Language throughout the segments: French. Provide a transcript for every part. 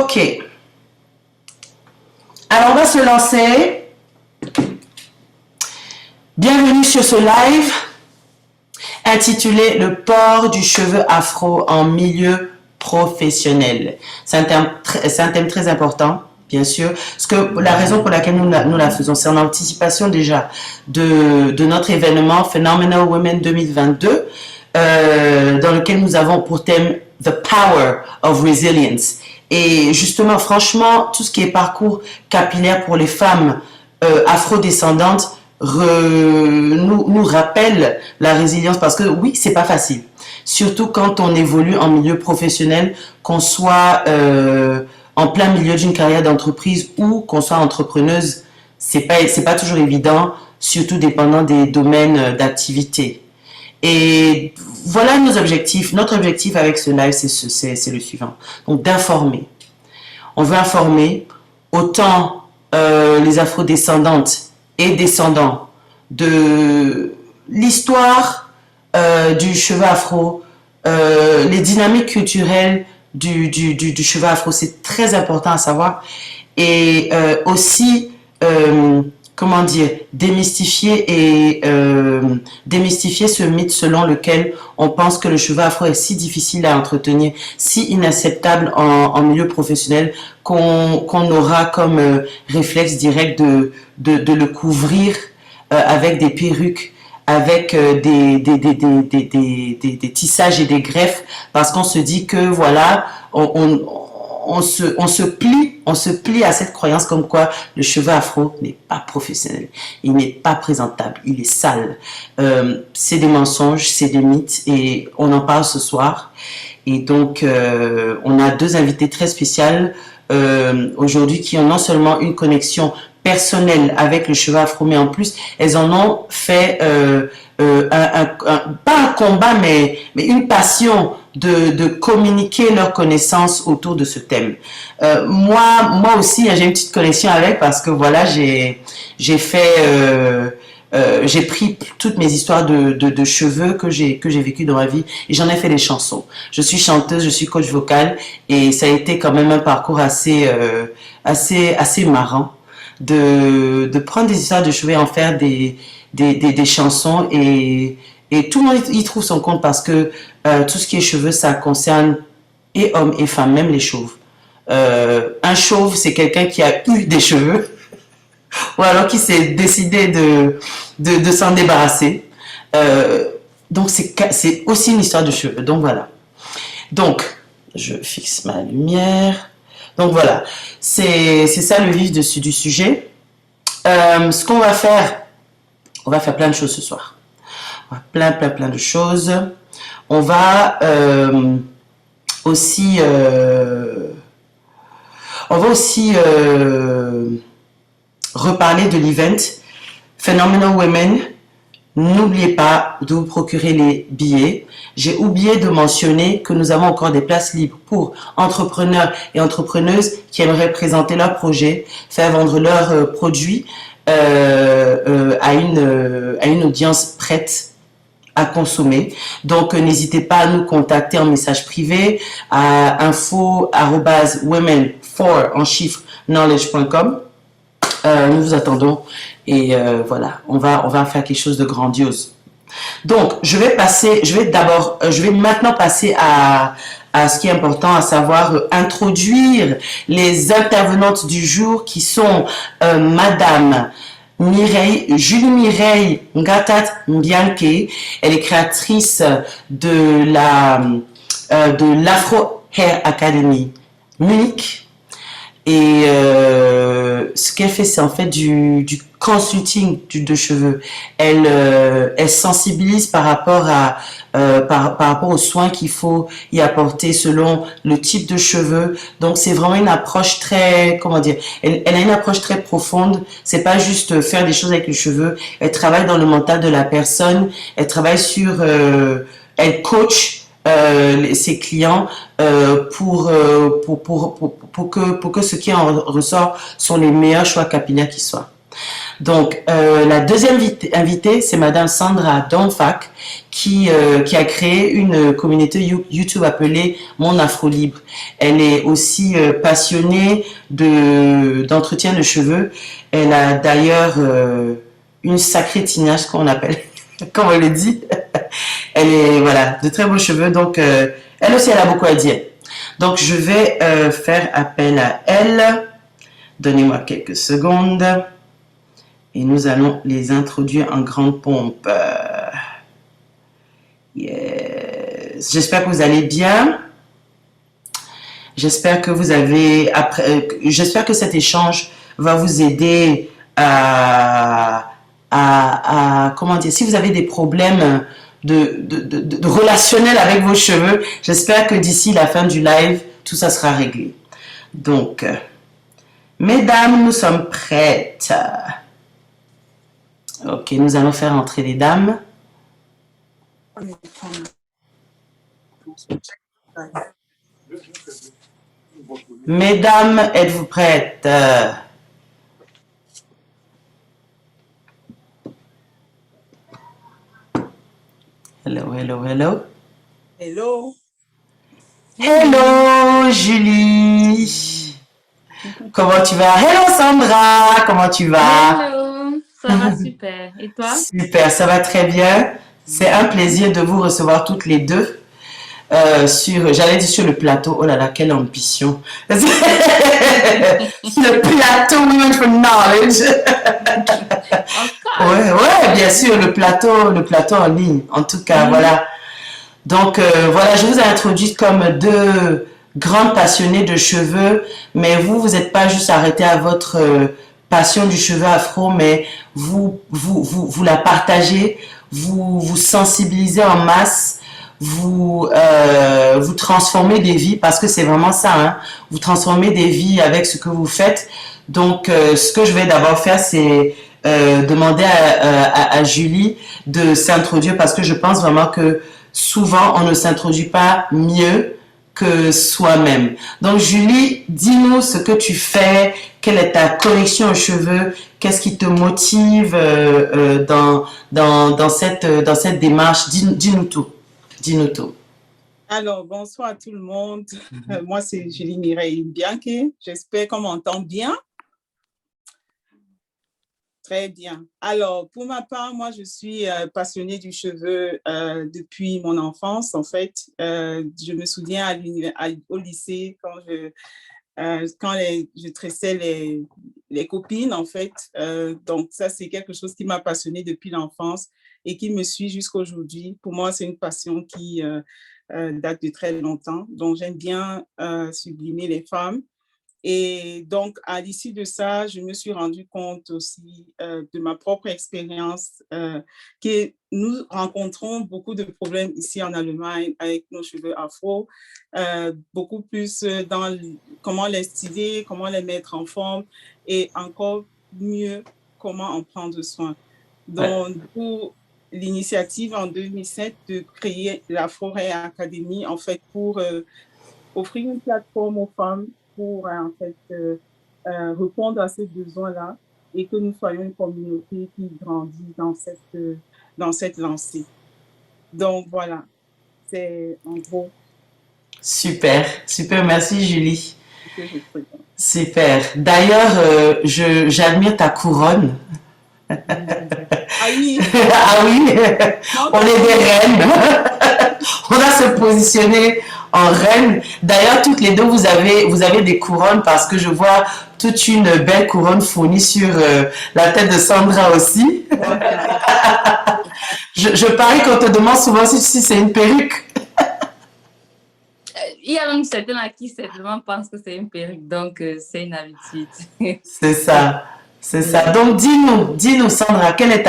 Ok. Alors, on va se lancer. Bienvenue sur ce live intitulé Le port du cheveu afro en milieu professionnel. C'est un thème très important, bien sûr. Parce que la raison pour laquelle nous la faisons, c'est en anticipation déjà de notre événement Phenomenal Women 2022, dans lequel nous avons pour thème The Power of Resilience. Et justement, franchement, tout ce qui est parcours capillaire pour les femmes afrodescendantes nous rappelle la résilience, parce que oui, c'est pas facile. Surtout quand on évolue en milieu professionnel, qu'on soit en plein milieu d'une carrière d'entreprise ou qu'on soit entrepreneuse, c'est pas toujours évident, surtout dépendant des domaines d'activité. Et voilà nos objectifs. Notre objectif avec ce live, c'est le suivant. Donc, d'informer. On veut informer autant les afrodescendantes et descendants de l'histoire du cheveu afro, les dynamiques culturelles du cheveu afro. C'est très important à savoir. Et aussi... comment dire, démystifier ce mythe selon lequel on pense que le cheveu afro est si difficile à entretenir, si inacceptable en milieu professionnel, qu'on aura comme réflexe direct de le couvrir avec des perruques, avec des tissages et des greffes, parce qu'on se dit que voilà, on se plie à cette croyance comme quoi le cheveu afro n'est pas professionnel, il n'est pas présentable, il est sale. C'est des mensonges, c'est des mythes, et on en parle ce soir. Et donc, on a deux invités très spéciales aujourd'hui qui ont non seulement une connexion personnelle avec le cheveu afro, mais en plus, elles en ont fait pas un combat, mais une passion de communiquer leurs connaissances autour de ce thème. Moi aussi, j'ai une petite connexion avec, parce que voilà, j'ai pris toutes mes histoires de cheveux que j'ai vécu dans ma vie, et j'en ai fait des chansons. Je suis chanteuse, je suis coach vocal, et ça a été quand même un parcours assez marrant de prendre des histoires de cheveux et en faire des chansons, et tout le monde y trouve son compte, parce que tout ce qui est cheveux, ça concerne et hommes et femmes, même les chauves. Un chauve, c'est quelqu'un qui a eu des cheveux ou alors qui s'est décidé de s'en débarrasser. Donc c'est aussi une histoire de cheveux. Donc voilà. Donc je fixe ma lumière. Donc voilà, c'est ça le vif du sujet. Ce qu'on va faire, on va faire plein de choses ce soir. Plein de choses. On va aussi reparler de l'event Phenomenal Women. N'oubliez pas de vous procurer les billets. J'ai oublié de mentionner que nous avons encore des places libres pour entrepreneurs et entrepreneuses qui aimeraient présenter leurs projets, faire vendre leurs produits à une audience prête à consommer. Donc n'hésitez pas à nous contacter en message privé à info@women4 en chiffres knowledge.com. Nous vous attendons, et voilà, on va faire quelque chose de grandiose. Donc je vais maintenant passer à ce qui est important, à savoir introduire les intervenantes du jour, qui sont Madame Julie Mireille Ngatat Mbianke. Elle est créatrice de l'Afro Hair Academy Munich. Et ce qu'elle fait, c'est en fait du consulting de cheveux. Elle sensibilise par rapport aux soins qu'il faut y apporter selon le type de cheveux. Donc c'est vraiment une approche très, comment dire, elle a une approche très profonde. C'est pas juste faire des choses avec les cheveux. Elle travaille dans le mental de la personne. Elle travaille sur, elle coach ses clients pour que ce qui en ressort sont les meilleurs choix capillaires qui soient. Donc, la deuxième invitée, c'est Madame Sandra Donfac, qui a créé une communauté YouTube appelée Mon Afro Libre. Elle est aussi passionnée d'entretien de cheveux. Elle a d'ailleurs une sacrée tinache qu'on appelle, comme on le dit. Elle est, voilà, de très beaux cheveux. Donc, elle aussi, elle a beaucoup à dire. Donc, je vais faire appel à elle. Donnez-moi quelques secondes. Et nous allons les introduire en grande pompe. Yes. J'espère que vous allez bien. J'espère que vous avez j'espère que cet échange va vous aider comment dire, si vous avez des problèmes de relationnel avec vos cheveux, j'espère que d'ici la fin du live, tout ça sera réglé. Donc, mesdames, nous sommes prêtes. Ok, nous allons faire entrer les dames. Mesdames, êtes-vous prêtes? Hello, hello, hello. Hello. Hello, Julie. Comment tu vas? Hello, Sandra. Comment tu vas? Hello, ça va super. Et toi? Super, ça va très bien. C'est un plaisir de vous recevoir toutes les deux. J'allais dire sur le plateau. Oh là là, quelle ambition. Le plateau Women for Knowledge. Ouais, bien sûr, le plateau en ligne. En tout cas, voilà. Donc, voilà, je vous ai introduite comme deux grandes passionnées de cheveux, mais vous n'êtes pas juste arrêté à votre passion du cheveu afro, mais vous la partagez, vous sensibilisez en masse, vous transformez des vies, parce que c'est vraiment ça, hein, vous transformez des vies avec ce que vous faites. Donc, ce que je vais d'abord faire, c'est demander à Julie de s'introduire, parce que je pense vraiment que souvent, on ne s'introduit pas mieux que soi-même. Donc, Julie, dis-nous ce que tu fais, quelle est ta connexion aux cheveux, qu'est-ce qui te motive dans cette démarche. Dis-nous tout. Dis-nous tout. Alors, bonsoir à tout le monde. Moi, c'est Julie Mireille Bianchi. J'espère qu'on m'entend bien. Très bien. Alors, pour ma part, moi, je suis passionnée du cheveu depuis mon enfance, en fait. Je me souviens au lycée, quand je tressais les copines, en fait. Donc, ça, c'est quelque chose qui m'a passionnée depuis l'enfance et qui me suit jusqu'à aujourd'hui. Pour moi, c'est une passion qui date de très longtemps. Donc, j'aime bien sublimer les femmes. Et donc, à l'issue de ça, je me suis rendu compte aussi de ma propre expérience que nous rencontrons beaucoup de problèmes ici en Allemagne avec nos cheveux afro, beaucoup plus dans comment les styler, comment les mettre en forme et encore mieux, comment en prendre soin. Donc, pour l'initiative en 2007 de créer la Forêt Academy, en fait, pour offrir une plateforme aux femmes pour en fait répondre à ces besoins-là et que nous soyons une communauté qui grandit dans cette lancée. Donc voilà, c'est en gros. Super, super, merci Julie. Super. D'ailleurs, j'admire ta couronne. Ah oui. Ah oui, on est des reines. On va se positionner en reine. D'ailleurs, toutes les deux, vous avez des couronnes parce que je vois toute une belle couronne fournie sur la tête de Sandra aussi. Je parie qu'on te demande souvent si c'est une perruque. Il y a même certains à qui certainement pensent que c'est une perruque, donc c'est une habitude. C'est ça. C'est ça. Donc, dis-nous, Sandra, quelle est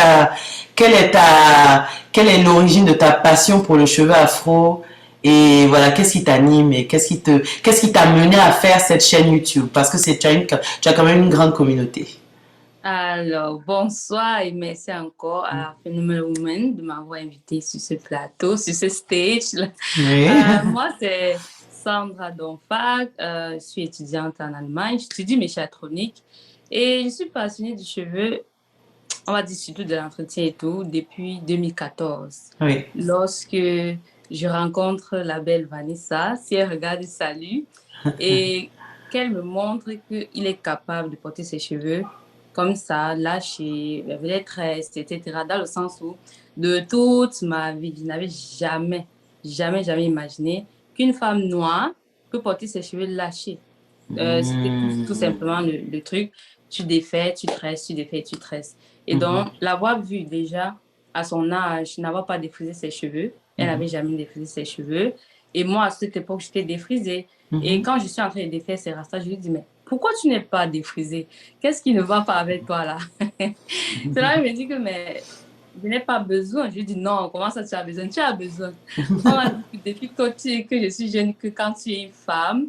l'origine de ta passion pour le cheveu afro? Et voilà, qu'est-ce qui t'anime et qu'est-ce qui t'a mené à faire cette chaîne YouTube? Parce que tu as quand même une grande communauté. Alors, bonsoir et merci encore à Phenomenal Woman de m'avoir invité sur ce plateau, sur ce stage. Oui. Moi, c'est Sandra Donfac, je suis étudiante en Allemagne, j'étudie méchatronique et je suis passionnée du cheveu on va dire surtout de l'entretien et tout, depuis 2014. Oui. Lorsque je rencontre la belle Vanessa, si elle regarde, salue, et qu'elle me montre qu'il est capable de porter ses cheveux comme ça, lâchés, avec les tresses, etc., dans le sens où, de toute ma vie, je n'avais jamais imaginé qu'une femme noire peut porter ses cheveux lâchés. C'était tout simplement le truc. Tu défais, tu tresses, tu défais, tu tresses. Et donc, l'avoir vue déjà à son âge, n'avoir pas défrisé ses cheveux, elle n'avait jamais défrisé ses cheveux. Et moi, à cette époque, j'étais défrisée. Et quand je suis en train de défaire ses rastas, je lui dis, mais pourquoi tu n'es pas défrisée? Qu'est-ce qui ne va pas avec toi là? C'est là qu'il me dit que, mais je n'ai pas besoin. Je lui dis, non, comment ça tu as besoin? Tu as besoin. On m'a dit que depuis que je suis jeune, que quand tu es une femme,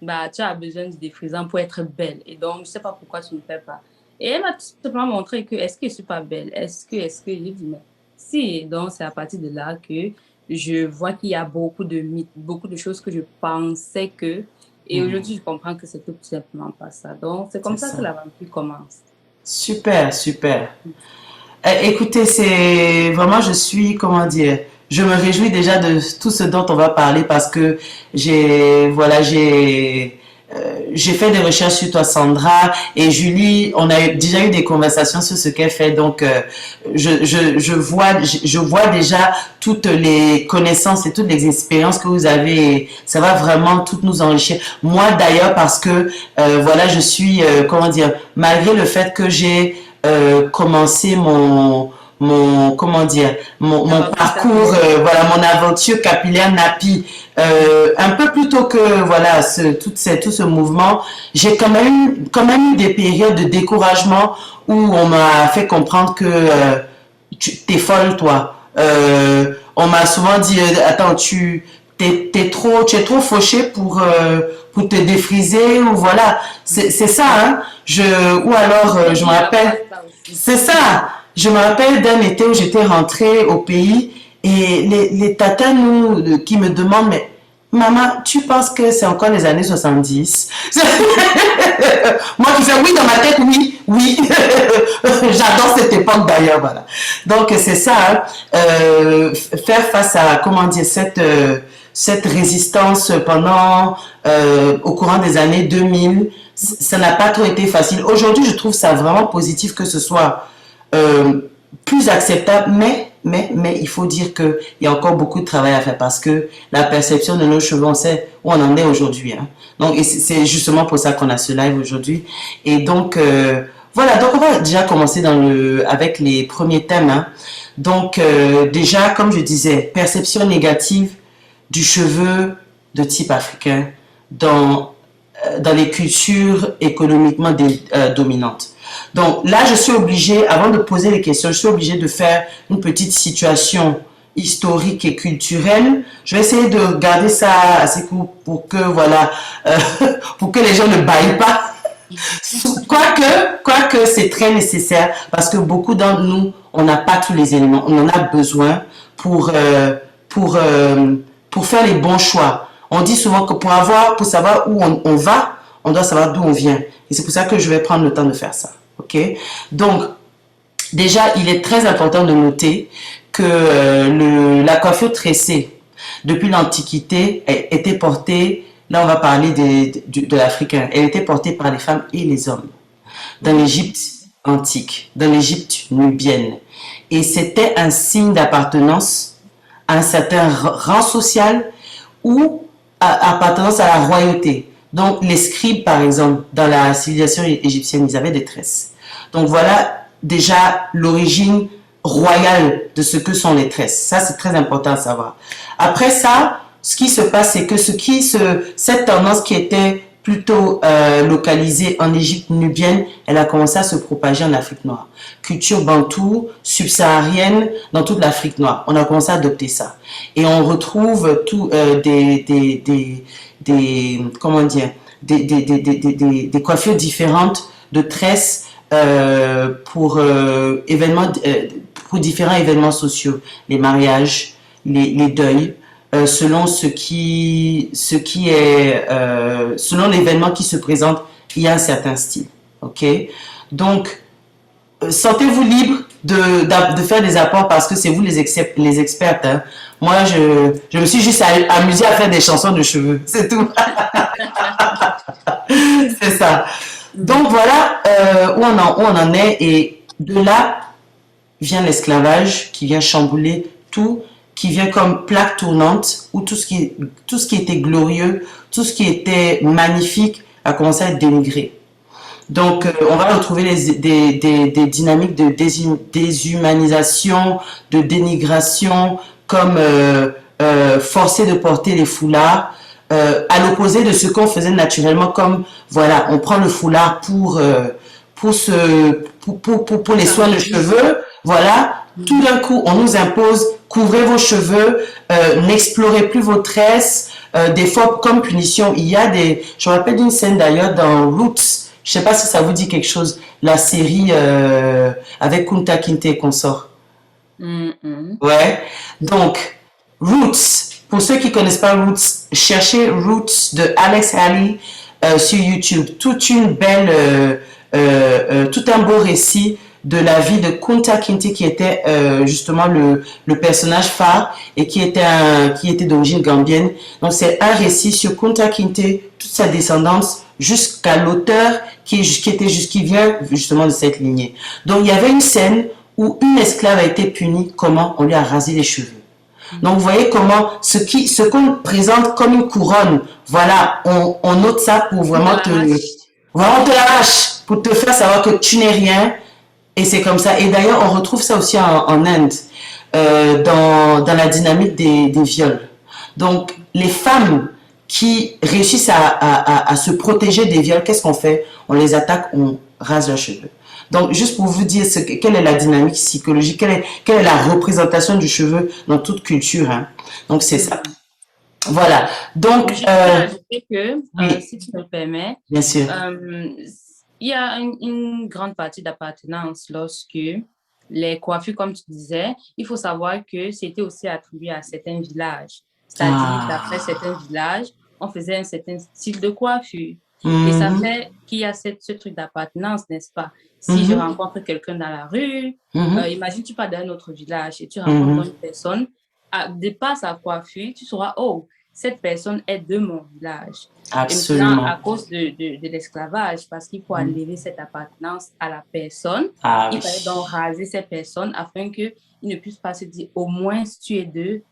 bah, tu as besoin du défrisant pour être belle. Et donc, je ne sais pas pourquoi tu ne fais pas. Et elle m'a tout simplement montré que, est-ce que je ne suis pas belle? Est-ce que, je lui dis, mais si. Et donc, c'est à partir de là que je vois qu'il y a beaucoup de mythes, beaucoup de choses que je pensais que. Et aujourd'hui, je comprends que c'est tout simplement pas ça. Donc, c'est comme ça que l'aventure commence. Super, super. Écoutez, c'est vraiment, je suis, comment dire, je me réjouis déjà de tout ce dont on va parler parce que j'ai fait des recherches sur toi, Sandra, et Julie, on a déjà eu des conversations sur ce qu'elle fait, donc je vois déjà toutes les connaissances et toutes les expériences que vous avez, et ça va vraiment tout nous enrichir. Moi d'ailleurs, parce que voilà, je suis, comment dire, malgré le fait que j'ai commencé mon parcours, voilà, mon aventure capillaire nappy, un peu plus tôt que voilà tout ce mouvement, j'ai quand même eu des périodes de découragement où on m'a fait comprendre que tu t'es folle toi. On m'a souvent dit attends, tu es trop fauché pour te défriser, ou voilà, c'est ça, hein. Ou alors je me rappelle, c'est ça. Je me rappelle d'un été où j'étais rentrée au pays et les tatas qui me demandent, mais maman, tu penses que c'est encore les années 70? Moi qui fais oui dans ma tête, oui. J'adore cette époque d'ailleurs, voilà. Donc c'est ça, hein, faire face à, comment dire, cette résistance pendant, au courant des années 2000, ça n'a pas trop été facile. Aujourd'hui, je trouve ça vraiment positif que ce soit plus acceptable, mais il faut dire qu'il y a encore beaucoup de travail à faire parce que la perception de nos cheveux, on sait où on en est aujourd'hui, hein. Donc c'est justement pour ça qu'on a ce live aujourd'hui. Et donc voilà, donc on va déjà commencer avec les premiers thèmes, hein. Donc déjà, comme je disais, perception négative du cheveu de type africain dans les cultures économiquement dominantes. Donc là, je suis obligée, avant de poser les questions, je suis obligée de faire une petite situation historique et culturelle. Je vais essayer de garder ça assez court pour que, voilà, pour que les gens ne baillent pas. Quoique c'est très nécessaire parce que beaucoup d'entre nous, on n'a pas tous les éléments. On en a besoin pour faire les bons choix. On dit souvent que pour savoir où on va, on doit savoir d'où on vient. Et c'est pour ça que je vais prendre le temps de faire ça. OK? Donc, déjà, il est très important de noter que la coiffure tressée, depuis l'Antiquité, était portée, là on va parler de l'Africain, elle était portée par les femmes et les hommes. Dans l'Égypte antique, dans l'Égypte nubienne. Et c'était un signe d'appartenance à un certain rang social ou appartenance à la royauté. Donc, les scribes, par exemple, dans la civilisation égyptienne, ils avaient des tresses. Donc, voilà déjà l'origine royale de ce que sont les tresses. Ça, c'est très important à savoir. Après ça, ce qui se passe, c'est que cette tendance qui était plutôt localisée en Égypte nubienne, elle a commencé à se propager en Afrique noire. Culture bantoue, subsaharienne, dans toute l'Afrique noire. On a commencé à adopter ça. Et on retrouve comment dire, des coiffures différentes de tresses pour différents événements sociaux, les mariages, les deuils, selon selon l'événement qui se présente, il y a un certain style. OK? Donc sentez-vous libre de faire des apports parce que c'est vous les expertes. Hein. Moi, je me suis juste amusée à faire des chansons de cheveux. C'est tout. C'est ça. Donc voilà où on en est. Et de là vient l'esclavage qui vient chambouler tout, qui vient comme plaque tournante où tout ce qui était glorieux, tout ce qui était magnifique a commencé à être dénigré. Donc, on va retrouver des dynamiques de déshumanisation, de dénigration, comme forcer de porter les foulards, à l'opposé de ce qu'on faisait naturellement, comme, voilà, on prend le foulard pour les soins de cheveux, voilà. Tout d'un coup, on nous impose, couvrez vos cheveux, n'explorez plus vos tresses. Des fois, comme punition, il y a je me rappelle d'une scène d'ailleurs dans Roots. Je sais pas si ça vous dit quelque chose, la série avec Kunta Kinte et consorts. Ouais. Donc, Roots, pour ceux qui connaissent pas Roots, cherchez Roots de Alex Haley sur YouTube. Toute une belle, tout un beau récit de la vie de Kunta Kinte qui était justement le personnage phare et qui était d'origine gambienne. Donc c'est un récit sur Kunta Kinte, toute sa descendance jusqu'à l'auteur qui vient justement de cette lignée. Donc il y avait une scène où une esclave a été punie, comment on lui a rasé les cheveux. Donc vous voyez comment ce qu'on présente comme une couronne, voilà, on note ça pour vraiment on te l'arrache pour te faire savoir que tu n'es rien. Et c'est comme ça. Et d'ailleurs, on retrouve ça aussi en Inde, dans la dynamique des viols. Donc, les femmes qui réussissent à se protéger des viols, qu'est-ce qu'on fait? On les attaque, on rase leurs cheveux. Donc, juste pour vous dire quelle est la dynamique psychologique, quelle est la représentation du cheveu dans toute culture. Hein. Donc, c'est ça. Voilà. Donc, je peux ajouter que, oui, si tu me permets, bien sûr. il y a une grande partie d'appartenance lorsque les coiffures, comme tu disais, il faut savoir que c'était aussi attribué à certains villages. C'est-à-dire, d'après certains villages, on faisait un certain style de coiffure. Et ça fait qu'il y a ce truc d'appartenance, n'est-ce pas? Si je rencontre quelqu'un dans la rue, imagine tu pars d'un autre village et tu rencontres une personne, de par sa coiffure, tu sauras, oh, cette personne est de mon village. Absolument. Et maintenant, à cause de l'esclavage, parce qu'il faut enlever cette appartenance à la personne, il fallait donc raser cette personne afin qu'il ne puisse pas se dire au moins tu es de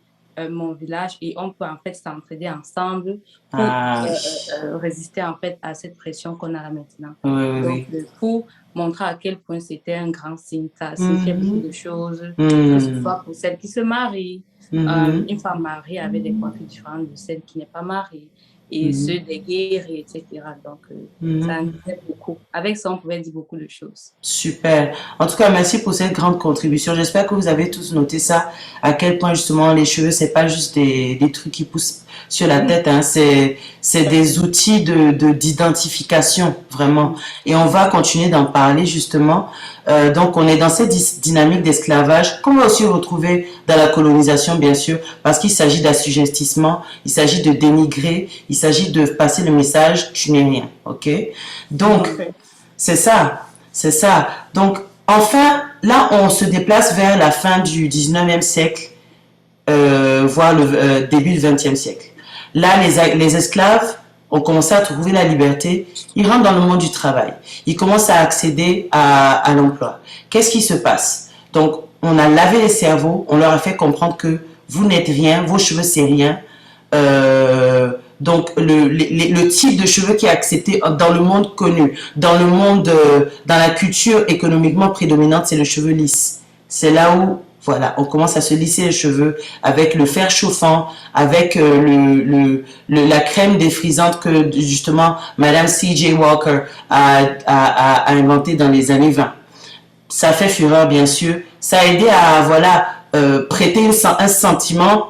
mon village et on peut en fait s'entraider ensemble pour résister en fait à cette pression qu'on a là maintenant. Donc, pour montrer à quel point c'était un grand signe, ça signifiait beaucoup de choses, que ce soit pour celles qui se marient. Une femme mariée avait des coiffures différentes de celle qui n'est pas mariée et ceux des guerriers, etc. Donc, ça en disait beaucoup. Avec ça, on pouvait dire beaucoup de choses. Super. En tout cas, merci pour cette grande contribution. J'espère que vous avez tous noté ça, à quel point justement les cheveux, c'est pas juste des trucs qui poussent sur la tête, hein. C'est des outils d'identification, vraiment. Et on va continuer d'en parler justement. Donc, on est dans cette dynamique d'esclavage qu'on va aussi retrouver dans la colonisation, bien sûr, parce qu'il s'agit d'assujettissement, il s'agit de dénigrer, il s'agit de passer le message, tu n'es rien, ok? Donc, c'est ça, c'est ça. Donc, enfin, là, on se déplace vers la fin du 19e siècle, voire le début du 20e siècle. Là, les esclaves ont commencé à trouver la liberté, ils rentrent dans le monde du travail, ils commencent à accéder à l'emploi. Qu'est-ce qui se passe? Donc, on a lavé les cerveaux, on leur a fait comprendre que vous n'êtes rien, vos cheveux c'est rien. Donc, le type de cheveux qui est accepté dans le monde connu, dans le monde, dans la culture économiquement prédominante, c'est le cheveu lisse. C'est là où, voilà, on commence à se lisser les cheveux avec le fer chauffant, avec la crème défrisante que justement Madame C.J. Walker a inventé dans les années 20. Ça fait fureur, bien sûr. Ça a aidé à, voilà, prêter un sentiment,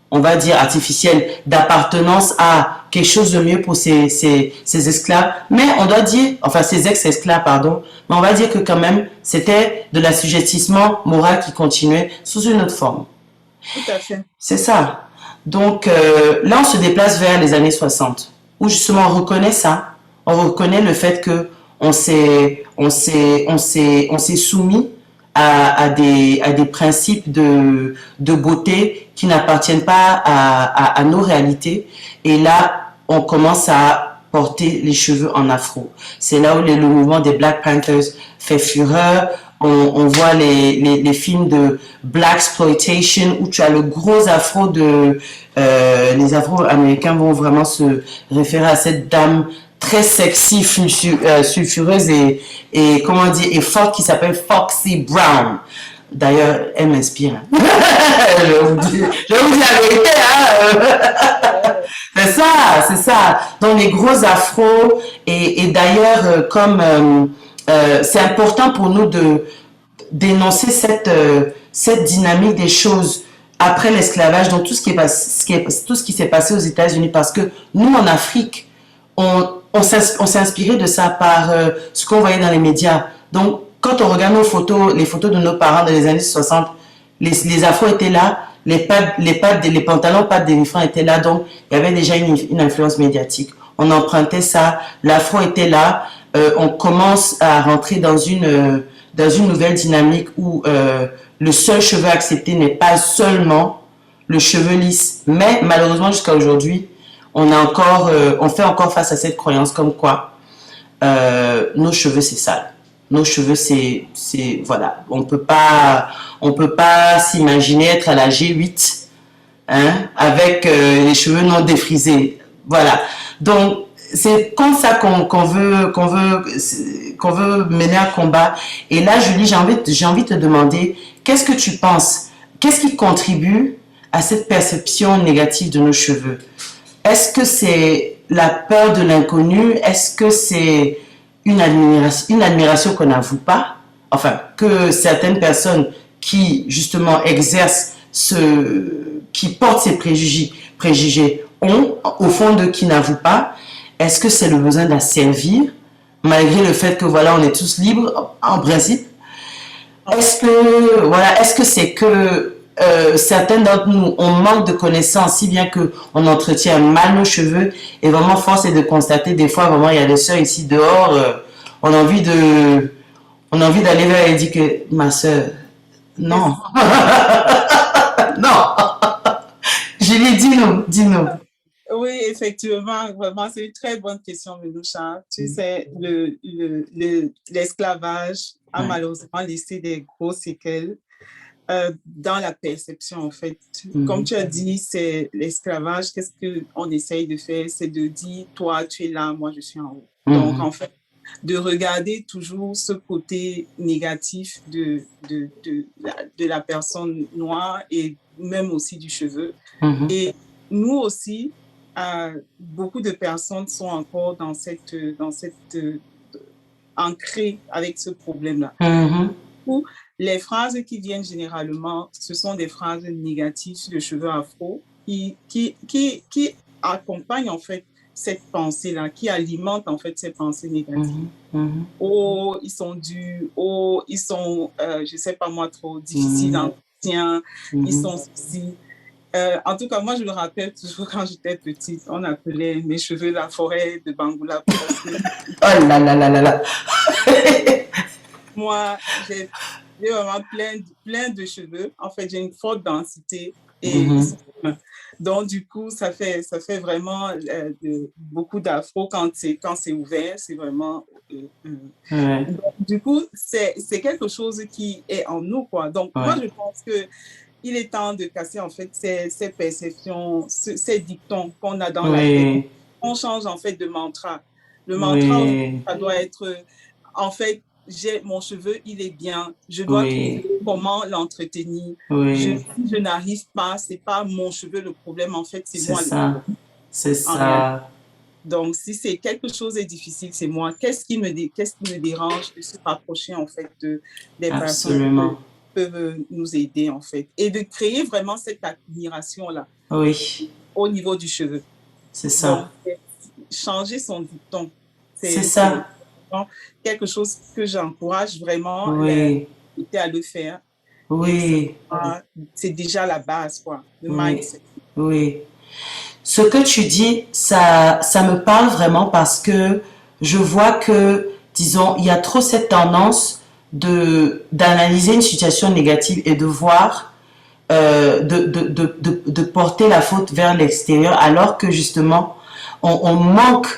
on va dire artificiel, d'appartenance à quelque chose de mieux pour ces esclaves. Mais on doit dire, enfin ces ex-esclaves, pardon, mais on va dire que quand même, c'était de l'assujettissement moral qui continuait sous une autre forme. Tout à fait. C'est ça. Donc là, on se déplace vers les années 60, où justement on reconnaît ça. On reconnaît le fait que on s'est soumis à des principes de beauté qui n'appartiennent pas à nos réalités. Et là, on commence à porter les cheveux en afro. C'est là où le mouvement des Black Panthers fait fureur. On voit les films de Black Exploitation où tu as le gros afro les afro-américains vont vraiment se référer à cette dame très sexy, sulfureuse et comment dire, et forte qui s'appelle Foxy Brown. D'ailleurs, elle m'inspire. Je vous dis la vérité, hein. C'est ça. Donc les gros afros et d'ailleurs c'est important pour nous de dénoncer cette dynamique des choses après l'esclavage, donc tout ce qui s'est passé aux États-Unis, parce que nous en Afrique, on s'est inspiré de ça par ce qu'on voyait dans les médias. Donc quand on regarde les photos de nos parents dans les années 60, les afros étaient là, les pantalons pattes d'éléphant étaient là, donc il y avait déjà une influence médiatique. On empruntait ça, l'afro était là, on commence à rentrer dans une nouvelle dynamique où le seul cheveu accepté n'est pas seulement le cheveu lisse, mais malheureusement jusqu'à aujourd'hui, on fait encore face à cette croyance comme quoi nos cheveux c'est sale. Nos cheveux, voilà, on peut pas s'imaginer être à la G8, hein, avec les cheveux non défrisés. Voilà. Donc, c'est comme ça qu'on veut mener un combat. Et là, Julie, j'ai envie de te demander, qu'est-ce que tu penses? Qu'est-ce qui contribue à cette perception négative de nos cheveux? Est-ce que c'est la peur de l'inconnu? Est-ce que c'est une admiration qu'on n'avoue pas, enfin, que certaines personnes qui, justement, qui portent ces préjugés ont, au fond d'eux, qui n'avouent pas? Est-ce que c'est le besoin d'asservir, malgré le fait que, voilà, on est tous libres, en principe? Est-ce que c'est que certains d'entre nous, on manque de connaissances, si bien qu'on entretient mal nos cheveux, et vraiment force est de constater, des fois, vraiment, il y a des sœurs ici dehors, on a envie d'aller vers elle et dire que, ma sœur, non. Non. Julie, dis-nous. Oui, effectivement, vraiment, c'est une très bonne question, Menoucha. Tu sais, l'esclavage a malheureusement laissé des grosses séquelles dans la perception, en fait. Comme tu as dit, c'est l'esclavage. Qu'est-ce qu'on essaye de faire? C'est de dire, toi, tu es là, moi, je suis en haut. Donc, en fait, de regarder toujours ce côté négatif de la personne noire et même aussi du cheveu. Et nous aussi, beaucoup de personnes sont encore dans cette ancrées avec ce problème-là. Les phrases qui viennent généralement, ce sont des phrases négatives sur le cheveu afro qui accompagnent en fait cette pensée-là, qui alimente en fait ces pensées négatives. Oh, ils sont durs, oh, ils sont, je sais pas moi, trop difficiles d'entretien, ils sont ceci. En tout cas, moi, je me rappelle toujours quand j'étais petite, on appelait mes cheveux la forêt de Bangoula. Oh là là là là là. Moi, j'ai vraiment plein de cheveux. En fait, j'ai une forte densité. Et donc, du coup, ça fait vraiment beaucoup d'afro quand c'est ouvert. C'est vraiment... donc, du coup, c'est quelque chose qui est en nous, quoi. Donc, moi, je pense qu'il est temps de casser, en fait, ces perceptions, ces dictons qu'on a dans la tête. On change, en fait, de mantra. Le mantra, ça doit être... En fait, j'ai mon cheveu, il est bien. Je dois trouver comment l'entretenir. Si je n'arrive pas, c'est pas mon cheveu le problème. En fait, c'est moi. C'est ça. Donc, si c'est quelque chose de difficile, c'est moi. Qu'est-ce qui me dérange de se rapprocher, en fait, des personnes qui peuvent nous aider, en fait. Et de créer vraiment cette admiration-là. Au niveau du cheveu. C'est ça. Donc, changer son dicton. C'est ça. Quelque chose que j'encourage vraiment à le faire. C'est déjà la base, quoi, le mindset. Ce que tu dis, ça me parle vraiment parce que je vois que disons, il y a trop cette tendance d'analyser une situation négative et de voir, de porter la faute vers l'extérieur, alors que justement, on manque